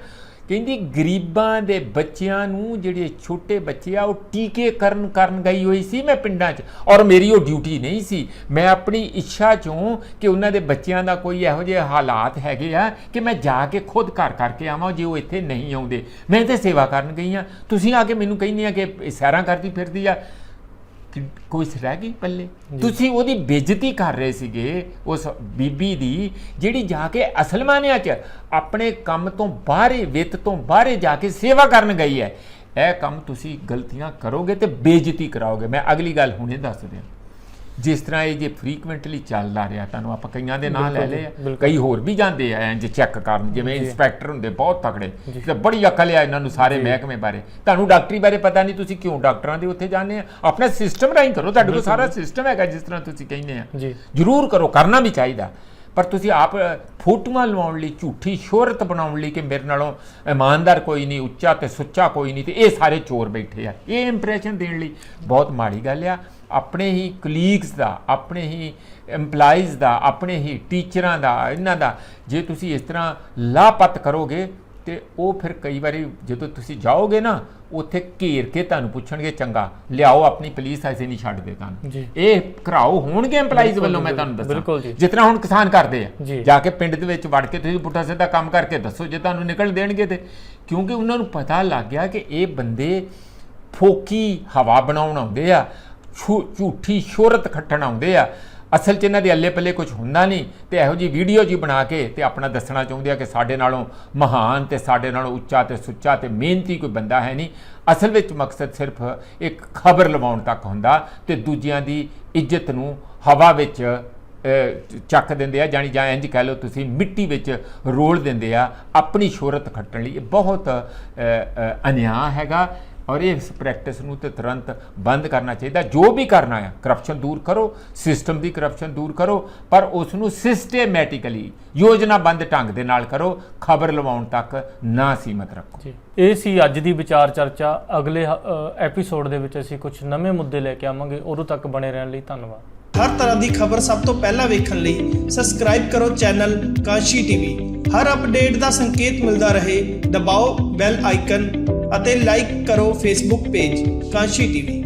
ਕਹਿੰਦੀ ਗਰੀਬਾਂ ਦੇ ਬੱਚਿਆਂ ਨੂੰ, ਜਿਹੜੇ ਛੋਟੇ ਬੱਚੇ ਆ, ਉਹ ਟੀਕੇ ਕਰਨ ਗਈ ਹੋਈ ਸੀ ਮੈਂ ਪਿੰਡਾਂ 'ਚ, ਔਰ ਮੇਰੀ ਉਹ ਡਿਊਟੀ ਨਹੀਂ ਸੀ। ਮੈਂ ਆਪਣੀ ਇੱਛਾ 'ਚੋਂ ਕਿ ਉਹਨਾਂ ਦੇ ਬੱਚਿਆਂ ਦਾ ਕੋਈ ਇਹੋ ਜਿਹੇ ਹਾਲਾਤ ਹੈਗੇ ਆ ਕਿ ਮੈਂ ਜਾ ਕੇ ਖੁਦ ਘਰ ਕਰਕੇ ਆਵਾਂ, ਜੇ ਉਹ ਇੱਥੇ ਨਹੀਂ ਆਉਂਦੇ, ਮੈਂ ਤਾਂ ਸੇਵਾ ਕਰਨ ਗਈ ਆ। ਤੁਸੀਂ ਆ ਕੇ ਮੈਨੂੰ ਕਹਿੰਦੇ ਆ ਕਿ ਸੈਰਾਂ ਕਰਦੀ ਫਿਰਦੀ ਆ, ਕੋਈ ਰਹਿ ਗਈ ਪੱਲੇ? ਤੁਸੀਂ ਉਹਦੀ ਬੇਇੱਜ਼ਤੀ ਕਰ ਰਹੇ ਸੀਗੇ ਉਸ ਬੀਬੀ ਦੀ, ਜਿਹੜੀ ਜਾ ਕੇ ਅਸਲ ਮਾਨਿਆਂ 'ਚ ਆਪਣੇ ਕੰਮ ਤੋਂ ਬਾਹਰੇ, ਵਿੱਤ ਤੋਂ ਬਾਹਰੇ ਜਾ ਕੇ ਸੇਵਾ ਕਰਨ ਗਈ ਹੈ। ਇਹ ਕੰਮ ਤੁਸੀਂ ਗਲਤੀਆਂ ਕਰੋਗੇ ਤੇ ਬੇਇੱਜ਼ਤੀ ਕਰਾਓਗੇ। ਮੈਂ ਅਗਲੀ ਗੱਲ ਹੁਣੇ ਦੱਸ ਦਿਆਂ, ਜਿਸ ਤਰ੍ਹਾਂ ਇਹ ਜੇ ਫਰੀਕੁਐਂਟਲੀ ਚੱਲਦਾ ਰਿਹਾ, ਤੁਹਾਨੂੰ ਆਪਾਂ ਕਈਆਂ ਦੇ ਨਾਂ ਲੈ ਲਏ ਆ, ਕਈ ਹੋਰ ਵੀ ਜਾਂਦੇ ਆ ਇੰਜ ਚੈੱਕ ਕਰਨ, ਜਿਵੇਂ ਇੰਸਪੈਕਟਰ ਹੁੰਦੇ ਬਹੁਤ ਤਕੜੇ, ਤੇ ਬੜੀ ਅਕਲ ਆ ਇਹਨਾਂ ਨੂੰ ਸਾਰੇ ਮਹਿਕਮੇ ਬਾਰੇ। ਤੁਹਾਨੂੰ ਡਾਕਟਰੀ ਬਾਰੇ ਪਤਾ ਨਹੀਂ, ਤੁਸੀਂ ਕਿਉਂ ਡਾਕਟਰਾਂ ਦੇ ਉੱਥੇ ਜਾਂਦੇ ਆ? ਆਪਣਾ ਸਿਸਟਮ ਰਾਹੀਂ ਕਰੋ, ਤੁਹਾਡੇ ਕੋਲ ਸਾਰਾ ਸਿਸਟਮ ਹੈਗਾ, ਜਿਸ ਤਰ੍ਹਾਂ ਤੁਸੀਂ ਕਹਿੰਦੇ ਆ ਜ਼ਰੂਰ ਕਰੋ, ਕਰਨਾ ਵੀ ਚਾਹੀਦਾ। ਪਰ ਤੁਸੀਂ ਆਪ ਫੋਟੋਆਂ ਲਵਾਉਣ ਲਈ, ਝੂਠੀ ਸ਼ੋਹਰਤ ਬਣਾਉਣ ਲਈ ਕਿ ਮੇਰੇ ਨਾਲੋਂ ਇਮਾਨਦਾਰ ਕੋਈ ਨਹੀਂ, ਉੱਚਾ ਤੇ ਸੁੱਚਾ ਕੋਈ ਨਹੀਂ, ਤੇ ਇਹ ਸਾਰੇ ਚੋਰ ਬੈਠੇ ਆ, ਇਹ ਇੰਪ੍ਰੈਸ਼ਨ ਦੇਣ ਲਈ ਬਹੁਤ ਮਾੜੀ ਗੱਲ ਆ। ਆਪਣੇ ਹੀ ਕਲੀਗਸ ਦਾ, ਆਪਣੇ ਹੀ EMPLOYEES ਦਾ, ਆਪਣੇ ਹੀ ਟੀਚਰਾਂ ਦਾ, ਇਹਨਾਂ ਦਾ ਜੇ ਤੁਸੀਂ ਇਸ ਤਰ੍ਹਾਂ ਲਾਪਤ ਕਰੋਗੇ ਤੇ ਉਹ ਫਿਰ ਕਈ ਵਾਰੀ ਜਦੋਂ ਤੁਸੀਂ ਜਾਓਗੇ ਨਾ, ਉੱਥੇ ਘੇਰ ਕੇ ਤੁਹਾਨੂੰ ਪੁੱਛਣਗੇ, ਚੰਗਾ ਲਿਆਓ ਆਪਣੀ ਪੁਲਿਸ, ਐਸੇ ਨਹੀਂ ਛੱਡਦੇ ਤੁਹਾਨੂੰ। ਇਹ ਘਰਾਓ ਹੋਣਗੇ EMPLOYEES ਵੱਲੋਂ, ਮੈਂ ਤੁਹਾਨੂੰ ਦੱਸਾਂ, ਜਿਸ ਤਰ੍ਹਾਂ ਹੁਣ ਕਿਸਾਨ ਕਰਦੇ ਆ। ਜਾ ਕੇ ਪਿੰਡ ਦੇ ਵਿੱਚ ਵੜ ਕੇ ਤੁਸੀਂ ਪੁੱਠਾ ਸਿੱਧਾ ਕੰਮ ਕਰਕੇ ਦੱਸੋ, ਜੇ ਤੁਹਾਨੂੰ ਨਿਕਲ ਦੇਣਗੇ ਤੇ, ਕਿਉਂਕਿ ਉਹਨਾਂ ਨੂੰ ਪਤਾ ਲੱਗ ਗਿਆ ਕਿ ਇਹ ਬੰਦੇ ਫੋਕੀ ਹਵਾ ਬਣਾਉਣ ਆਉਂਦੇ ਆ, ਝੂਠੀ ਸ਼ੋਹਰਤ ਖੱਟਣ ਆਉਂਦੇ ਆ। ਅਸਲ 'ਚ ਇਹਨਾਂ ਦੇ ਅੱਲੇ ਪੱਲੇ ਕੁਝ ਹੁੰਦਾ ਨਹੀਂ ਤੇ ਇਹੋ ਜੀ ਵੀਡੀਓ ਜੀ ਬਣਾ ਕੇ ਤੇ ਆਪਣਾ ਦੱਸਣਾ ਚਾਹੁੰਦੇ ਆ ਕਿ ਸਾਡੇ ਨਾਲੋਂ ਮਹਾਨ ਤੇ ਸਾਡੇ ਨਾਲੋਂ ਉੱਚਾ ਤੇ ਸੁੱਚਾ ਤੇ ਮਿਹਨਤੀ ਕੋਈ ਬੰਦਾ ਹੈ ਨਹੀਂ। ਅਸਲ ਵਿੱਚ ਮਕਸਦ ਸਿਰਫ ਇੱਕ ਖਬਰ ਲਵਾਉਣ ਤੱਕ ਹੁੰਦਾ ਤੇ ਦੂਜਿਆਂ ਦੀ ਇੱਜ਼ਤ ਨੂੰ ਹਵਾ ਵਿੱਚ ਚੱਕ ਦਿੰਦੇ ਆ, ਜਾਣੀ ਜਾਂ ਇੰਝ ਕਹਿ ਲਓ ਤੁਸੀਂ ਮਿੱਟੀ ਵਿੱਚ ਰੋਲ ਦਿੰਦੇ ਆ ਆਪਣੀ ਸ਼ੋਹਰਤ ਖੱਟਣ ਲਈ। ਇਹ ਬਹੁਤ ਅਨਿਆਂ ਹੈਗਾ ਔਰ ਇਸ ਪ੍ਰੈਕਟਿਸ ਨੂੰ ਤੇ ਤੁਰੰਤ ਬੰਦ ਕਰਨਾ ਚਾਹੀਦਾ। ਜੋ ਵੀ ਕਰਨਾ ਹੈ ਕਰਪਸ਼ਨ ਦੂਰ ਕਰੋ, ਸਿਸਟਮ ਦੀ ਕਰਪਸ਼ਨ ਦੂਰ ਕਰੋ, ਪਰ ਉਸ ਨੂੰ ਸਿਸਟੇਮੈਟਿਕਲੀ ਯੋਜਨਾਬੰਦ ਢੰਗ ਦੇ ਨਾਲ ਕਰੋ, ਖਬਰ ਲਵਾਉਣ ਤੱਕ ਨਾ ਸੀਮਤ ਰੱਖੋ। ਜੀ, ਇਹ ਸੀ ਅੱਜ ਦੀ ਵਿਚਾਰ ਚਰਚਾ। ਅਗਲੇ ਐਪੀਸੋਡ ਦੇ ਵਿੱਚ ਅਸੀਂ ਕੁਝ ਨਵੇਂ ਮੁੱਦੇ ਲੈ ਕੇ ਆਵਾਂਗੇ। ਉਦੋਂ ਤੱਕ ਬਣੇ ਰਹਿਣ ਲਈ ਧੰਨਵਾਦ। ਹਰ ਤਰ੍ਹਾਂ ਦੀ ਖਬਰ ਸਭ ਤੋਂ ਪਹਿਲਾਂ ਵੇਖਣ ਲਈ ਸਬਸਕ੍ਰਾਈਬ ਕਰੋ ਚੈਨਲ ਕਾਂਸ਼ੀ ਟੀਵੀ। ਹਰ ਅਪਡੇਟ ਦਾ ਸੰਕੇਤ ਮਿਲਦਾ ਰਹੇ, ਦਬਾਓ ਬੈਲ ਆਈਕਨ ਅਤੇ ਲਾਈਕ ਕਰੋ ਫੇਸਬੁੱਕ ਪੇਜ ਕਾਂਸ਼ੀ ਟੀਵੀ।